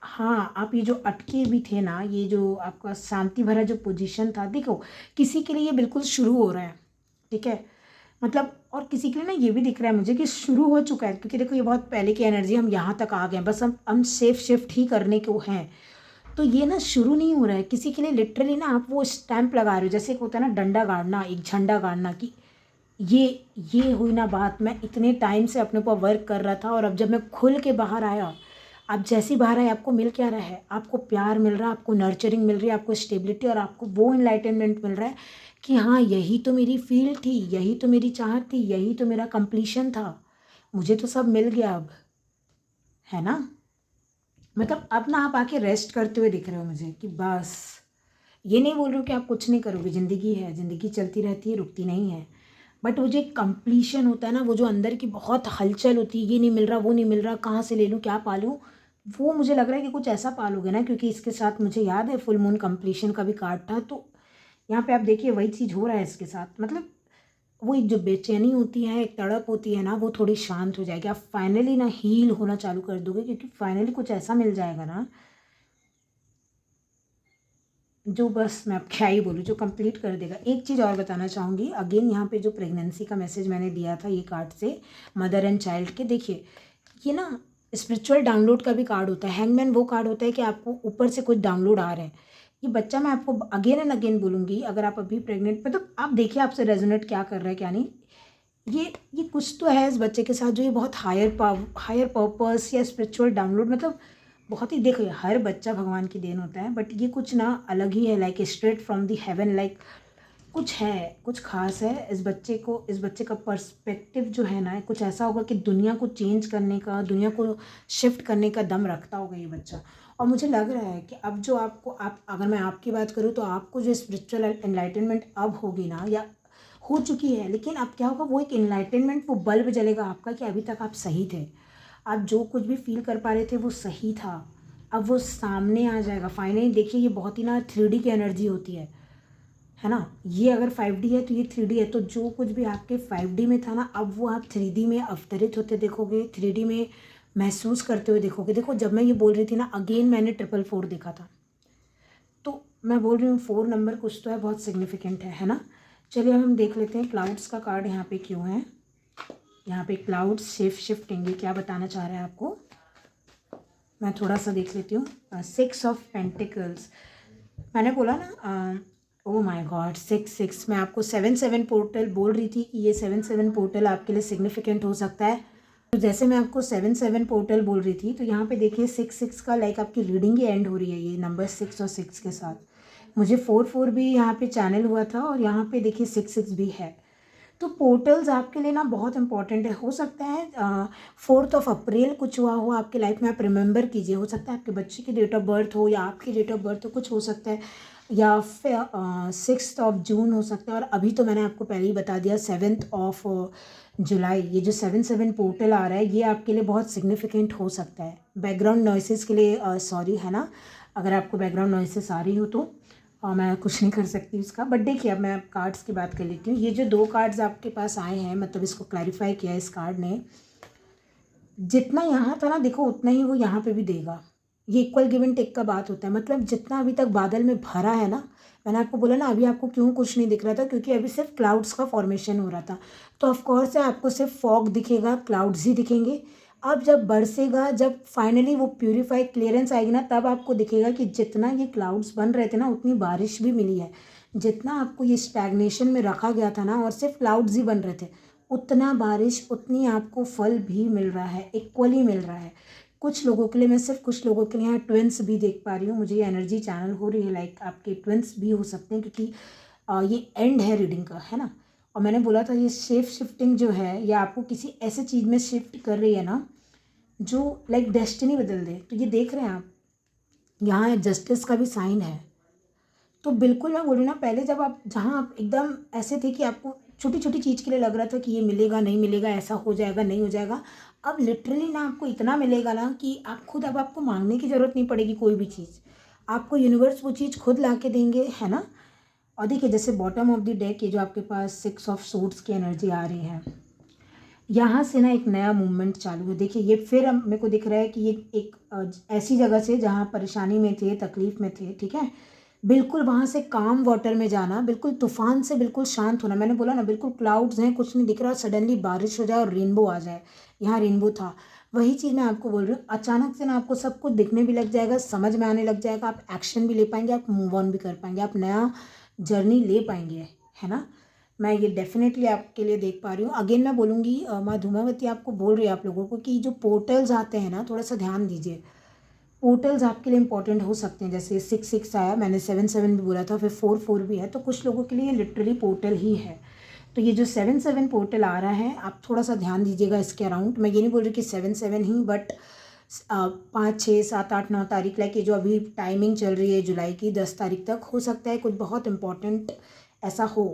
हाँ आप ये जो अटके भी थे ना, ये जो आपका शांति भरा जो पोजीशन था, देखो किसी के लिए ये बिल्कुल शुरू हो रहा है, ठीक है। मतलब और किसी के लिए ना ये भी दिख रहा है मुझे कि शुरू हो चुका है, क्योंकि देखो ये बहुत पहले की एनर्जी, हम यहाँ तक आ गए हैं, बस हम सेफ शिफ्ट ही करने को हैं। तो ये ना शुरू नहीं हो रहा है किसी के लिए। लिटरली ना आप वो स्टैंप लगा रहे हो, जैसे एक होता है ना डंडा गाड़ना, एक झंडा गाड़ना, कि ये हुई ना बात। मैं इतने टाइम से अपने ऊपर वर्क कर रहा था, और अब जब मैं खुल के बाहर आया, आप जैसी बाहर आए आपको मिल क्या रहा है, आपको प्यार मिल रहा है, आपको नर्चरिंग मिल रही है, आपको स्टेबिलिटी, और आपको वो इनलाइटनमेंट मिल रहा है कि हाँ यही तो मेरी फील्ड थी, यही तो मेरी चाहत थी, यही तो मेरा कंप्लीशन था, मुझे तो सब मिल गया अब, है ना। मतलब अब ना आप आके रेस्ट करते हुए दिख रहे हो मुझे कि बस, ये नहीं बोल रहे हो कि आप कुछ नहीं करोगे, ज़िंदगी है, ज़िंदगी चलती रहती है, रुकती नहीं है। बट वो जो एक कंप्लीशन होता है ना, वो जो अंदर की बहुत हलचल होती है, ये नहीं मिल रहा, वो नहीं मिल रहा, कहाँ से ले लूँ, क्या पालूँ, वो मुझे लग रहा है कि कुछ ऐसा पालोगे ना, क्योंकि इसके साथ मुझे याद है फुल मून कंप्लीशन का भी कार्ड था। तो यहाँ पे आप देखिए वही चीज़ हो रहा है इसके साथ। मतलब वो एक जो बेचैनी होती है, एक तड़प होती है ना, वो थोड़ी शांत हो जाएगी। आप फाइनली ना हील होना चालू कर दोगे, क्योंकि फाइनली कुछ ऐसा मिल जाएगा ना जो, बस मैं अब क्या ही बोलूँ, जो कंप्लीट कर देगा। एक चीज़ और बताना चाहूँगी अगेन, यहाँ पे जो प्रेगनेंसी का मैसेज मैंने दिया था ये कार्ड से, मदर एंड चाइल्ड के, देखिए ये ना स्पिरिचुअल डाउनलोड का भी कार्ड होता है। हैंगमैन वो कार्ड होता है कि आपको ऊपर से कुछ डाउनलोड आ रहे हैं। ये बच्चा, मैं आपको अगेन एंड अगेन बोलूँगी, अगर आप अभी प्रेग्नेंट, मतलब आप देखिए आपसे रेजोनेट क्या कर रहा है क्या नहीं। ये कुछ तो है इस बच्चे के साथ, जो ये बहुत हायर पर्पस या स्पिरिचुअल डाउनलोड, मतलब बहुत ही, देखो हर बच्चा भगवान की देन होता है, बट ये कुछ ना अलग ही है, like straight from the heaven, like कुछ है, कुछ खास है इस बच्चे को। इस बच्चे का पर्सपेक्टिव जो है ना, कुछ ऐसा होगा कि दुनिया को चेंज करने का, दुनिया को शिफ्ट करने का दम रखता होगा ये बच्चा। और मुझे लग रहा है कि अब जो आपको, आप अगर मैं आपकी बात करूँ तो आपको जो स्पिरिचुअल एनलाइटनमेंट अब होगी ना, या हो चुकी है, लेकिन अब क्या होगा, वो एक एनलाइटनमेंट, वो बल्ब जलेगा आपका कि अभी तक आप सही थे, आप जो कुछ भी फील कर पा रहे थे वो सही था, अब वो सामने आ जाएगा फाइनली। देखिए ये बहुत ही ना 3D की एनर्जी होती है ना। ये अगर 5D है तो ये 3D है, तो जो कुछ भी आपके 5D में था ना, अब वो आप 3D में अवतरित होते देखोगे, 3D में महसूस करते हुए देखोगे। देखो जब मैं ये बोल रही थी ना, अगेन मैंने 444 देखा था, तो मैं बोल रही हूँ 4 नंबर कुछ तो है, बहुत सिग्निफिकेंट है ना। चलिए हम देख लेते हैं क्लाउड्स का कार्ड यहाँ पे क्यों है। यहाँ पे क्लाउड्स शिफ्टिंग, ये क्या बताना चाह रहे हैं आपको, मैं थोड़ा सा देख लेती हूँ। 6 ऑफ पेंटिकल्स, मैंने बोला ना, ओ माय गॉड 6 मैं आपको 7 पोर्टल बोल रही थी कि ये 7 पोर्टल आपके लिए सिग्निफिकेंट हो सकता है। तो जैसे मैं आपको 7 पोर्टल बोल रही थी, तो यहाँ पे देखिए 6 का लाइक आपकी रीडिंग ही एंड हो रही है, ये नंबर 6 और 6 के साथ। मुझे 4 भी यहाँ पे चैनल हुआ था, और यहाँ पे देखिए 6 भी है। तो पोर्टल्स आपके लिए ना बहुत इंपॉर्टेंट है। हो सकता है 4 अप्रैल कुछ हुआ हो आपके लाइफ में, आप रिमेंबर कीजिए। हो सकता है आपके बच्चे की डेट ऑफ बर्थ हो, या आपकी डेट ऑफ बर्थ हो, कुछ हो सकता है। या फिर 6 जून हो सकता है। और अभी तो मैंने आपको पहले ही बता दिया 7 जुलाई, ये जो 7-7 पोर्टल आ रहा है ये आपके लिए बहुत सिग्निफिकेंट हो सकता है। बैकग्राउंड नॉइसेस के लिए सॉरी, है ना, अगर आपको बैकग्राउंड नॉइसेस आ रही हो तो मैं कुछ नहीं कर सकती उसका। बट देखिए, अब मैं कार्ड्स की बात कर लेती हूँ। ये जो 2 कार्ड्स आपके पास आए हैं, मतलब इसको क्लैरिफाई किया इस कार्ड ने, जितना यहाँ था ना देखो उतना ही वो यहाँ पे भी देगा। ये इक्वल गिव एंड टेक का बात होता है। मतलब जितना अभी तक बादल में भरा है ना, मैंने आपको बोला ना अभी आपको क्यों कुछ नहीं दिख रहा था, क्योंकि अभी सिर्फ क्लाउड्स का फॉर्मेशन हो रहा था। तो ऑफकोर्स है आपको सिर्फ फॉग दिखेगा, क्लाउड्स ही दिखेंगे। अब जब बरसेगा, जब फाइनली वो प्यूरीफाई क्लियरेंस आएगी ना, तब आपको दिखेगा कि जितना ये क्लाउड्स बन रहे थे ना उतनी बारिश भी मिली है। जितना आपको ये स्टैग्नेशन में रखा गया था ना और सिर्फ क्लाउड्स ही बन रहे थे, उतना बारिश उतनी आपको फल भी मिल रहा है, इक्वली मिल रहा है। कुछ लोगों के लिए, मैं सिर्फ कुछ लोगों के लिए यहाँ ट्विंस भी देख पा रही हूँ। मुझे ये एनर्जी चैनल हो रही है, लाइक आपके ट्विंस भी हो सकते हैं, क्योंकि ये एंड है रीडिंग का, है ना। और मैंने बोला था ये शेप शिफ्टिंग जो है, या आपको किसी ऐसे चीज़ में शिफ्ट कर रही है ना जो लाइक डेस्टिनी बदल दे। तो ये देख रहे हैं आप, यहाँ जस्टिस का भी साइन है। तो बिल्कुल मैं बोल रही हूँ ना, पहले जब आप जहाँ आप एकदम ऐसे थे कि आपको छोटी छोटी चीज़ के लिए लग रहा था कि ये मिलेगा नहीं मिलेगा, ऐसा हो जाएगा नहीं हो जाएगा, अब लिटरली ना आपको इतना मिलेगा ना कि आप खुद, अब आपको मांगने की ज़रूरत नहीं पड़ेगी कोई भी चीज़। आपको यूनिवर्स वो चीज़ खुद ला के देंगे, है ना। और देखिए, जैसे बॉटम ऑफ द डेक ये जो आपके पास 6 ऑफ सोर्ड्स की एनर्जी आ रही है, यहाँ से ना एक नया मूवमेंट चालू है। देखिए, ये फिर मेरे को दिख रहा है कि ये एक ऐसी जगह से जहाँ परेशानी में थे, तकलीफ़ में थे, ठीक है, बिल्कुल वहाँ से काम वाटर में जाना, बिल्कुल तूफान से बिल्कुल शांत होना। मैंने बोला ना बिल्कुल क्लाउड्स हैं, कुछ नहीं दिख रहा, सडनली बारिश हो जाए और रेनबो आ जाए। यहाँ रेनबो था, वही चीज़ मैं आपको बोल रही हूँ। अचानक से ना आपको सब कुछ दिखने भी लग जाएगा, समझ में आने लग जाएगा, आप एक्शन भी ले पाएंगे, आप मूव ऑन भी कर पाएंगे, आप नया जर्नी ले पाएंगे, है ना। मैं ये डेफिनेटली आपके लिए देख पा रही हूँ। अगेन मैं बोलूँगी, माँ धूमावती आपको बोल रही है आप लोगों को कि जो पोर्टल्स आते हैं ना, थोड़ा सा ध्यान दीजिए। पोर्टल्स आपके लिए इंपॉर्टेंट हो सकते हैं। जैसे 6-6 आया, मैंने 7-7 भी बोला था, फिर 4-4 भी है, तो कुछ लोगों के लिए लिटरली पोर्टल ही है। तो ये जो 7-7 पोर्टल आ रहा है, आप थोड़ा सा ध्यान दीजिएगा इसके अराउंड। मैं ये नहीं बोल रही कि 7-7 ही, बट 5, 6, 7, 8, 9 तारीख, लाइक ये जो अभी टाइमिंग चल रही है जुलाई की 10 तारीख तक, हो सकता है कुछ बहुत इंपॉर्टेंट ऐसा हो,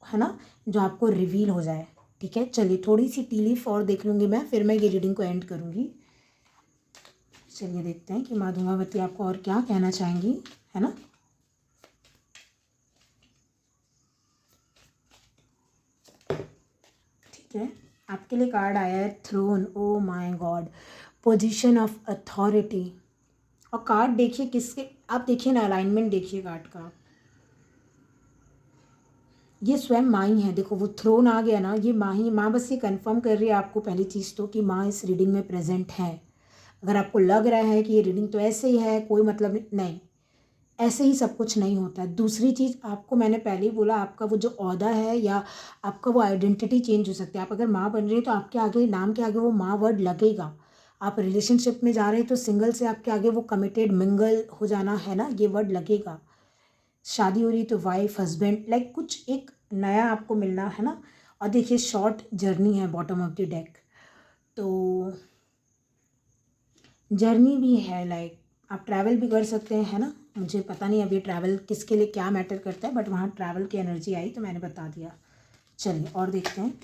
है ना, जो आपको रिवील हो जाए। ठीक है, चलिए थोड़ी सी टी लीफ और देख लूँगी मैं, फिर मैं ये रीडिंग को एंड करूँगी। चलिए देखते हैं कि माँ धूमावती आपको और क्या कहना चाहेंगी, है ना। ठीक है, आपके लिए कार्ड आया है throne. Oh my god, position of authority. और कार्ड देखिए किसके, आप देखिए ना, अलाइनमेंट देखिए कार्ड का, ये स्वयं माँ ही है। देखो वो थ्रोन आ गया ना, ये माँ ही, माँ बस ये कंफर्म कर रही है आपको पहली चीज़ तो कि माँ इस रीडिंग में प्रेजेंट है। अगर आपको लग रहा है कि ये रीडिंग तो ऐसे ही है, कोई मतलब नहीं, ऐसे ही सब कुछ नहीं होता है। दूसरी चीज़ आपको मैंने पहले ही बोला, आपका वो जो ओहदा है या आपका वो आइडेंटिटी चेंज हो सकती है। आप अगर माँ बन रही हैं तो आपके आगे, नाम के आगे वो माँ वर्ड लगेगा। आप रिलेशनशिप में जा रहे हैं तो सिंगल से आपके आगे वो कमिटेड, मिंगल हो जाना, है ना, ये वर्ड लगेगा। शादी हो रही तो वाइफ, हस्बैंड, लाइक कुछ एक नया आपको मिलना, है ना। और देखिए शॉर्ट जर्नी है बॉटम ऑफ द डेक, तो जर्नी भी है, लाइक आप ट्रैवल भी कर सकते हैं, है ना। मुझे पता नहीं अभी ट्रैवल किसके लिए क्या मैटर करता है, बट वहाँ ट्रैवल की एनर्जी आई तो मैंने बता दिया। चलिए और देखते हैं।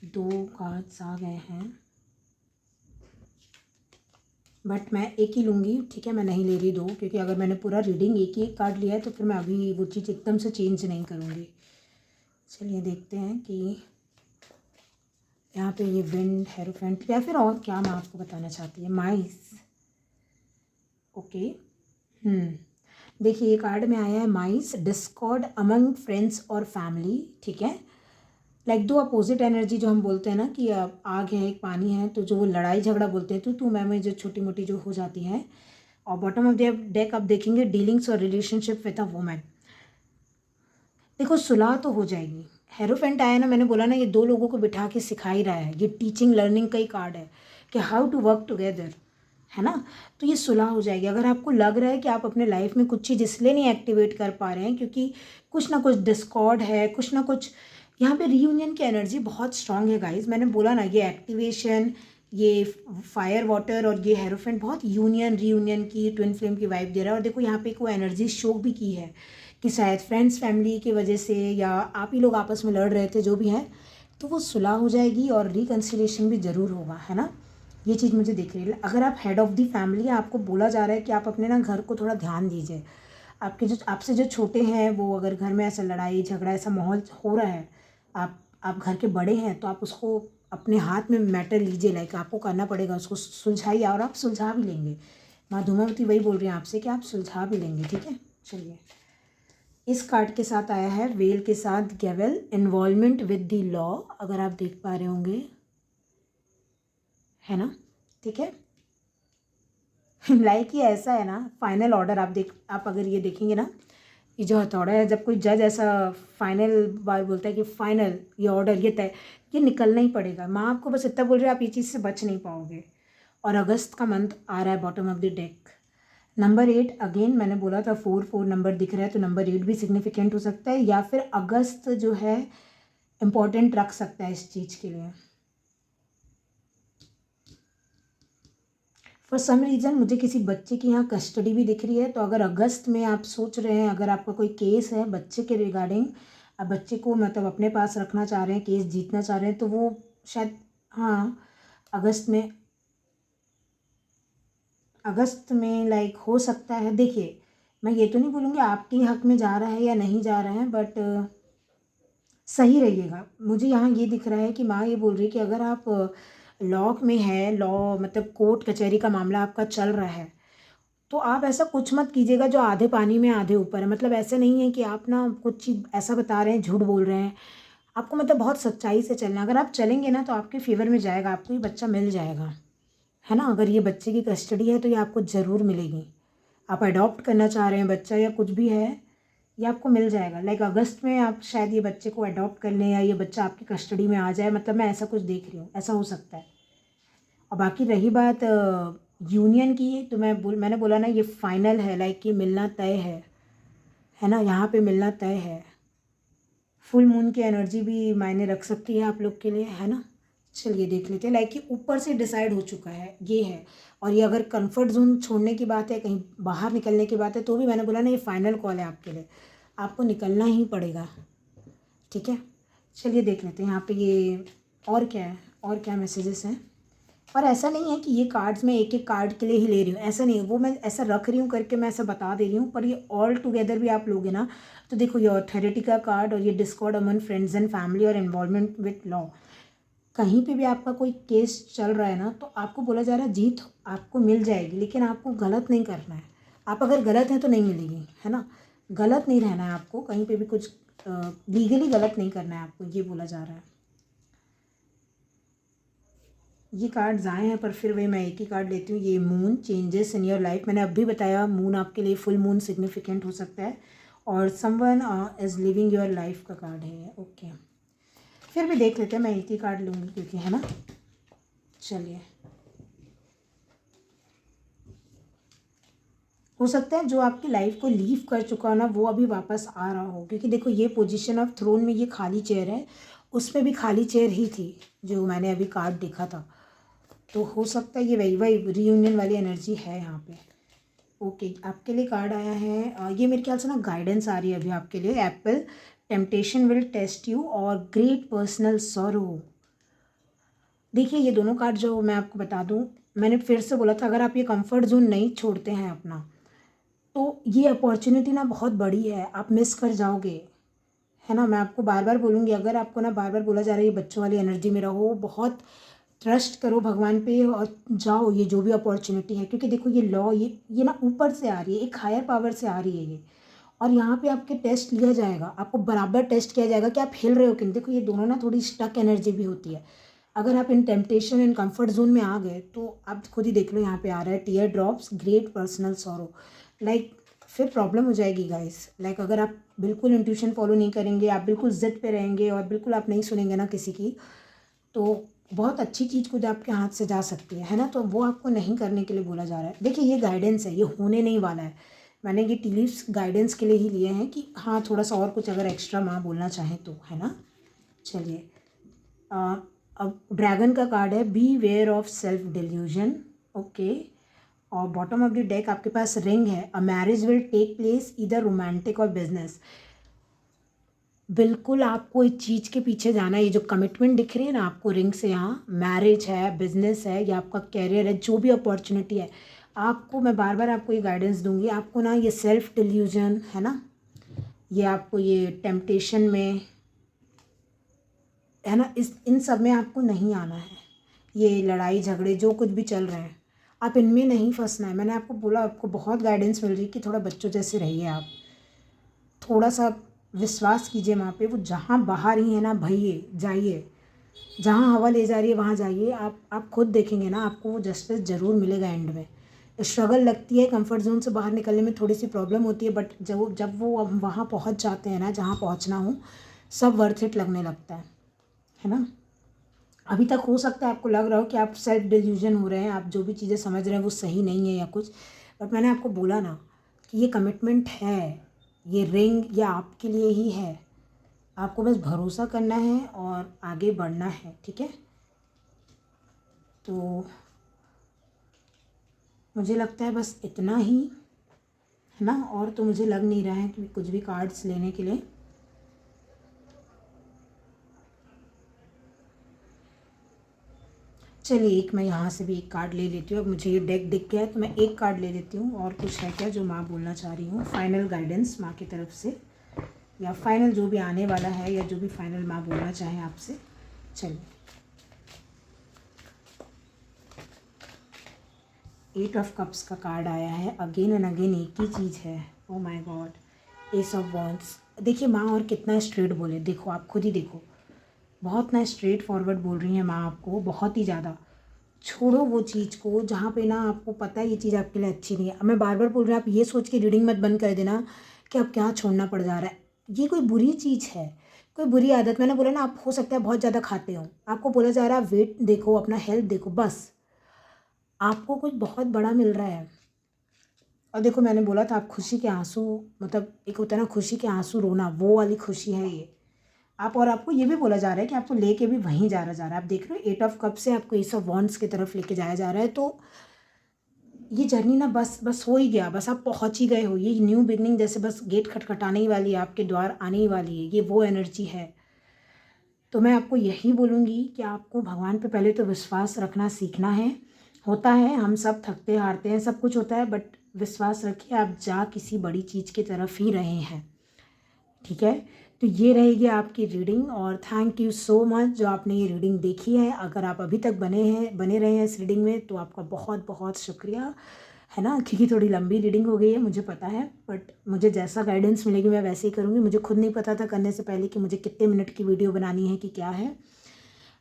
दो कार्ड्स आ गए हैं, बट मैं एक ही लूँगी, ठीक है, मैं नहीं ले रही दो, क्योंकि अगर मैंने पूरा रीडिंग एक ही कार्ड लिया है तो फिर मैं अभी वो चीज़ एकदम से चेंज नहीं करूँगी। चलिए देखते हैं कि यहाँ पे ये विंड, हेरोफेंट, या फिर और क्या मैं आपको बताना चाहती है, माइस। ओके, देखिए ये कार्ड में आया है माइस, डिस्कॉर्ड अमंग फ्रेंड्स और फैमिली। ठीक है, लाइक दो अपोजिट एनर्जी जो हम बोलते हैं ना कि आग है एक पानी है, तो जो वो लड़ाई झगड़ा बोलते हैं, तू मैं जो छोटी मोटी जो हो जाती है। और बॉटम ऑफ द डेक आप देखेंगे डीलिंग्स और रिलेशनशिप विद अ वुमन। देखो सुलह तो हो जाएगी। हेरोफेंट आया ना, मैंने बोला ना ये दो लोगों को बिठा के सिखा ही रहा है। ये टीचिंग लर्निंग का ही कार्ड है कि हाउ टू वर्क टुगेदर, है ना। तो ये सुलह हो जाएगी। अगर आपको लग रहा है कि आप अपने लाइफ में कुछ चीज़ इसलिए नहीं एक्टिवेट कर पा रहे हैं क्योंकि कुछ ना कुछ डिस्कॉर्ड है, कुछ ना कुछ यहाँ पे रीयूनियन की एनर्जी बहुत स्ट्रांग है गाइज। मैंने बोला ना, ये एक्टिवेशन, ये फायर वाटर और ये हेरोफेंट बहुत यूनियन रीयूनियन की ट्विन फ्लेम की वाइब दे रहा है। और देखो यहाँ पे कोई एनर्जी शो भी की है कि शायद फ्रेंड्स फैमिली की वजह से या आप ही लोग आपस में लड़ रहे थे, जो भी है, तो वो सुलह हो जाएगी और रिकन्सिलेशन भी ज़रूर होगा, है ना। ये चीज़ मुझे दिख रही है। अगर आप हेड ऑफ़ द फैमिली हैं, आपको बोला जा रहा है कि आप अपने ना घर को थोड़ा ध्यान दीजिए। आपके जो आपसे जो छोटे हैं, वो अगर घर में ऐसा लड़ाई झगड़ा ऐसा माहौल हो रहा है, आप घर के बड़े हैं, तो आप उसको अपने हाथ में मैटर लीजिए। लाइक आपको करना पड़ेगा, उसको सुलझाइए और आप सुलझा भी लेंगे। माँ धूमावती वही बोल रही हैं आपसे कि आप सुलझा भी लेंगे, ठीक है। चलिए, इस कार्ड के साथ आया है वेल के साथ Gavel, involvement with the law, अगर आप देख पा रहे होंगे, है ना, ठीक है। लाइक ये ऐसा है ना, फाइनल ऑर्डर आप अगर ये देखेंगे ना, ये जो हथौड़ा है, जब कोई जज ऐसा फाइनल बार बोलता है कि फाइनल ये ऑर्डर ये तय, ये निकलना ही पड़ेगा। माँ आपको बस इतना बोल रही है, आप ये चीज़ से बच नहीं पाओगे। और अगस्त का मंथ आ रहा है bottom of the deck. Number 8, again मैंने बोला था 4 नंबर दिख रहा है, तो नंबर 8 भी सिग्निफिकेंट हो सकता है, या फिर अगस्त जो है इम्पोर्टेंट रख सकता है इस चीज़ के लिए। फॉर सम रीज़न मुझे किसी बच्चे की यहाँ कस्टडी भी दिख रही है। तो अगर अगस्त में आप सोच रहे हैं, अगर आपका कोई केस है बच्चे के रिगार्डिंग, आप बच्चे को मतलब अपने पास रखना चाह रहे हैं, केस जीतना चाह रहे हैं, तो वो शायद, हाँ, अगस्त में लाइक हो सकता है। देखिए, मैं ये तो नहीं बोलूँगी आपके हक में जा रहा है या नहीं जा रहा है, बट सही रहिएगा। मुझे यहाँ ये दिख रहा है कि माँ ये बोल रही है कि अगर आप लॉ में है, लॉ मतलब कोर्ट कचहरी का मामला आपका चल रहा है, तो आप ऐसा कुछ मत कीजिएगा जो आधे पानी में आधे ऊपर है। मतलब ऐसे नहीं है कि आप ना कुछ चीज़ ऐसा बता रहे हैं, झूठ बोल रहे हैं। आपको मतलब बहुत सच्चाई से चलना है। अगर आप चलेंगे ना, तो आपके फेवर में जाएगा, आपको ये बच्चा मिल जाएगा, है ना। अगर ये बच्चे की कस्टडी है, तो ये आपको ज़रूर मिलेगी। आप अडॉप्ट करना चाह रहे हैं बच्चा या कुछ भी है, ये आपको मिल जाएगा। लाइक अगस्त में आप शायद ये बच्चे को अडॉप्ट कर लें, या ये बच्चा आपकी कस्टडी में आ जाए। मतलब मैं ऐसा कुछ देख रही हूँ, ऐसा हो सकता है। और बाकी रही बात यूनियन की, तो मैंने बोला ना, ये फाइनल है, लाइक ये मिलना तय है ना। यहाँ पे मिलना तय है। फुल मून की एनर्जी भी मायने रख सकती है आप लोग के लिए, है ना। चलिए देख लेते हैं। लाइक ये ऊपर से डिसाइड हो चुका है, ये है। और ये अगर कंफर्ट जोन छोड़ने की बात है, कहीं बाहर निकलने की बात है, तो भी मैंने बोला ना, ये फाइनल कॉल है आपके लिए, आपको निकलना ही पड़ेगा, ठीक है। चलिए देख लेते हैं यहाँ पे ये और क्या है, और क्या मैसेजेस हैं। और ऐसा नहीं है कि ये कार्ड्स मैं एक एक कार्ड के लिए ही ले रही हूँ, ऐसा नहीं है। वो मैं ऐसा रख रही हूँ करके मैं ऐसा बता दे रही हूँ, पर ये ऑल टुगेदर भी आप लोगे ना, तो देखो ये ऑथोरिटी का कार्ड और ये Discord Aman friends and family और इन्वॉल्वमेंट विथ लॉ, कहीं पे भी आपका कोई केस चल रहा है ना, तो आपको बोला जा रहा है जीत आपको मिल जाएगी, लेकिन आपको गलत नहीं करना है। आप अगर गलत हैं तो नहीं मिलेगी, है ना। गलत नहीं रहना है आपको, कहीं पे भी कुछ लीगली गलत नहीं करना है आपको, ये बोला जा रहा है। ये कार्ड्स आए हैं, पर फिर वही मैं एक ही कार्ड लेती हूँ। ये moon changes in your life, मैंने अभी बताया मून आपके लिए फुल मून सिग्निफिकेंट हो सकता है, और someone is living your life का कार्ड है। ओके, फिर भी देख लेते हैं, मैं एक ही कार्ड लूँगी क्योंकि, है ना। चलिए, हो सकता है जो आपकी लाइफ को लीव कर चुका हो ना, वो अभी वापस आ रहा हो, क्योंकि देखो ये पोजीशन ऑफ थ्रोन में ये खाली चेयर है, उसमें भी खाली चेयर ही थी जो मैंने अभी कार्ड देखा था। तो हो सकता है ये वही रीयूनियन वाली एनर्जी है यहाँ पे। ओके, आपके लिए कार्ड आया है, ये मेरे ख्याल से ना गाइडेंस आ रही है अभी आपके लिए। Apple, temptation will test you, और ग्रेट पर्सनल सॉरो। देखिए, ये दोनों कार्ड जो मैं आपको बता दूं, मैंने फिर से बोला था, अगर आप ये कंफर्ट जोन नहीं छोड़ते हैं अपना, तो ये अपॉर्चुनिटी ना बहुत बड़ी है, आप मिस कर जाओगे, है ना। मैं आपको बार बार बोलूँगी, अगर आपको ना बार बार बोला जा रहा है ये बच्चों वाली एनर्जी में रहो, बहुत ट्रस्ट करो भगवान पे और जाओ, ये जो भी अपॉर्चुनिटी है। क्योंकि देखो ये लॉ, ये ना ऊपर से आ रही है, एक हायर पावर से आ रही है ये। और यहाँ पे आपके टेस्ट लिया जाएगा, आपको बराबर टेस्ट किया जाएगा कि आप हिल रहे हो कि नहीं। देखो ये दोनों ना थोड़ी स्टक एनर्जी भी होती है। अगर आप इन टेम्पटेशन इन कंफर्ट जोन में आ गए, तो आप खुद ही देख लो, यहाँ पे आ रहा है tear drops, great personal sorrow. Like फिर प्रॉब्लम हो जाएगी गाइस। लाइक अगर आप बिल्कुल इंट्यूशन फॉलो नहीं करेंगे, आप बिल्कुल जिद पे रहेंगे और बिल्कुल आप नहीं सुनेंगे ना किसी की, तो बहुत अच्छी चीज़ खुद आपके हाथ से जा सकती है ना। तो वो आपको नहीं करने के लिए बोला जा रहा है। देखिए ये गाइडेंस है, ये होने नहीं वाला है। मैंने ये टी लीव्स गाइडेंस के लिए ही लिए हैं कि हाँ, थोड़ा सा और कुछ अगर एक्स्ट्रा माँ बोलना चाहें तो, है ना। चलिए, अब ड्रैगन का कार्ड है, beware of self delusion. Okay, और बॉटम ऑफ द डेक आपके पास रिंग है, a marriage will take place इधर रोमांटिक और बिजनेस। बिल्कुल आपको इस चीज़ के पीछे जाना है, ये जो कमिटमेंट दिख रही है ना आपको रिंग से, यहाँ मैरिज है, बिजनेस है, या आपका कैरियर है, जो भी अपॉर्चुनिटी है आपको, मैं बार बार आपको ये गाइडेंस दूंगी, आपको ना ये सेल्फ डिल्यूजन है ना, ये आपको ये टेम्पटेशन में है ना, इस इन सब में आपको नहीं आना है। ये लड़ाई झगड़े जो कुछ भी चल रहे हैं आप इनमें नहीं फंसना है। मैंने आपको बोला, आपको बहुत गाइडेंस मिल रही है कि थोड़ा बच्चों जैसे रहिए आप, थोड़ा सा विश्वास कीजिए माँ पे, वो जहाँ बाहर ही है ना भइए जाइए, जहाँ हवा ले जा रही है वहाँ जाइए, आप खुद देखेंगे ना आपको वो जस्टिस ज़रूर मिलेगा एंड में। स्ट्रगल लगती है, कंफर्ट जोन से बाहर निकलने में थोड़ी सी प्रॉब्लम होती है, बट जब वो अब वहाँ पहुँच जाते हैं ना जहाँ पहुँचना हो, सब वर्थ इट लगने लगता है ना। अभी तक हो सकता है आपको लग रहा हो कि आप सेल्फ डिल्यूजन हो रहे हैं, आप जो भी चीज़ें समझ रहे हैं वो सही नहीं है या कुछ, बट मैंने आपको बोला ना कि ये कमिटमेंट है, ये रिंग या आपके लिए ही है, आपको बस भरोसा करना है और आगे बढ़ना है, ठीक है। तो मुझे लगता है बस इतना ही है ना, और तो मुझे लग नहीं रहा है कि कुछ भी कार्ड्स लेने के लिए। चलिए, एक मैं यहाँ से भी एक कार्ड ले लेती हूँ। अब मुझे ये डेक दिख गया है तो मैं एक कार्ड ले लेती हूँ, और कुछ है क्या जो माँ बोलना चाह रही हूँ, फाइनल गाइडेंस माँ की तरफ से, या फाइनल जो भी आने वाला है, या जो भी फाइनल माँ बोलना चाहे आपसे। चलिए, 8 ऑफ कप्स का कार्ड आया है, अगेन एंड अगेन एक ही चीज़ है, ओ my God, S of wands. देखिए माँ और कितना स्ट्रेट बोले, देखो आप खुद ही देखो, बहुत ना स्ट्रेट फॉरवर्ड बोल रही हैं माँ आपको, बहुत ही ज़्यादा। छोड़ो वो चीज़ को जहाँ पे ना आपको पता है ये चीज़ आपके लिए अच्छी नहीं है। अब मैं बार बार बोल रही हूँ, आप ये सोच के रीडिंग मत बंद कर देना कि अब क्या छोड़ना पड़ जा रहा है, ये कोई बुरी चीज़ है, कोई बुरी आदत। मैंने बोला ना, आप हो सकता है बहुत ज़्यादा खाते हो, आपको बोला जा रहा है वेट देखो, अपना हेल्थ देखो, बस आपको कुछ बहुत बड़ा मिल रहा है। और देखो मैंने बोला था, आप खुशी के आंसू, मतलब एक होता है ना खुशी के आंसू रोना, वो वाली खुशी है ये आप। और आपको ये भी बोला जा रहा है कि आपको लेके भी वहीं जा रहा है। आप देख रहे हो 8 ऑफ कप से आपको एस ऑफ वॉन्ड्स की तरफ लेके जाया जा रहा है। तो ये जर्नी ना बस बस हो ही गया, बस आप पहुंच ही गए हो, ये न्यू बिगनिंग जैसे बस गेट खटखटाने ही वाली है, आपके द्वार आने ही वाली है, ये वो एनर्जी है। तो मैं आपको यही बोलूँगी कि आपको भगवान पे पहले तो विश्वास रखना सीखना है। होता है, हम सब थकते हारते हैं, सब कुछ होता है, बट विश्वास रखिए आप जा किसी बड़ी चीज़ की तरफ ही रहे हैं, ठीक है। तो ये रहेगी आपकी रीडिंग, और थैंक यू सो मच जो आपने ये रीडिंग देखी है। अगर आप अभी तक बने रहे हैं इस रीडिंग में तो आपका बहुत बहुत शुक्रिया, है ना, क्योंकि थोड़ी लंबी रीडिंग हो गई है मुझे पता है, बट मुझे जैसा गाइडेंस मिलेगी मैं वैसे ही करूँगी। मुझे खुद नहीं पता था करने से पहले कि मुझे कितने मिनट की वीडियो बनानी है कि क्या है।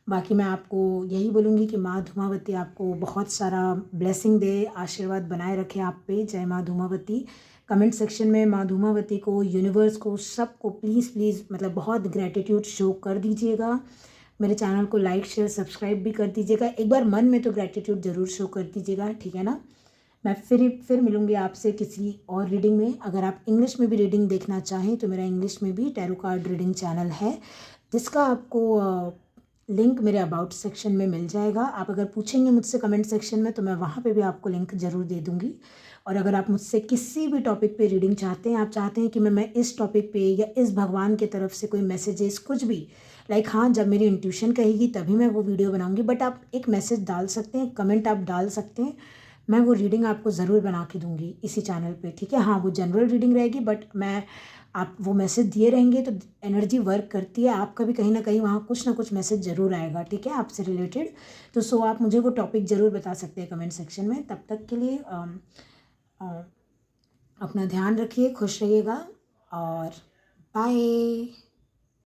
बाकी मैं आपको यही बोलूँगी कि माँ धूमावती आपको बहुत सारा ब्लेसिंग दे, आशीर्वाद बनाए रखे आप पे। जय माँ धूमावती। कमेंट सेक्शन में माँ धूमावती को, यूनिवर्स को, सबको प्लीज़ प्लीज़ मतलब बहुत ग्रैटिट्यूड शो कर दीजिएगा। मेरे चैनल को लाइक शेयर सब्सक्राइब भी कर दीजिएगा, एक बार मन में तो ग्रैटिट्यूड ज़रूर शो कर दीजिएगा, ठीक है ना। मैं फिर मिलूँगी आपसे किसी और रीडिंग में। अगर आप इंग्लिश में भी रीडिंग देखना चाहें तो मेरा इंग्लिश में भी टैरो कार्ड रीडिंग चैनल है, जिसका आपको लिंक मेरे अबाउट सेक्शन में मिल जाएगा। आप अगर पूछेंगे मुझसे कमेंट सेक्शन में तो मैं वहाँ पे भी आपको लिंक ज़रूर दे दूँगी। और अगर आप मुझसे किसी भी टॉपिक पे रीडिंग चाहते हैं, आप चाहते हैं कि मैं इस टॉपिक पे या इस भगवान की तरफ से कोई मैसेजेस कुछ भी, लाइक हाँ जब मेरी इंट्यूशन कहेगी तभी मैं वो वीडियो बनाऊँगी, बट आप एक मैसेज डाल सकते हैं, कमेंट आप डाल सकते हैं, मैं वो रीडिंग आपको ज़रूर बना के दूँगी इसी चैनल पे, ठीक है। हाँ वो जनरल रीडिंग रहेगी, बट मैं आप वो मैसेज दिए रहेंगे तो एनर्जी वर्क करती है, आपका भी कहीं ना कहीं वहाँ कुछ ना कुछ मैसेज ज़रूर आएगा, ठीक है, आपसे रिलेटेड। तो सो आप मुझे वो टॉपिक ज़रूर बता सकते हैं कमेंट सेक्शन में। तब तक के लिए अपना ध्यान रखिए, खुश रहिएगा, और बाय।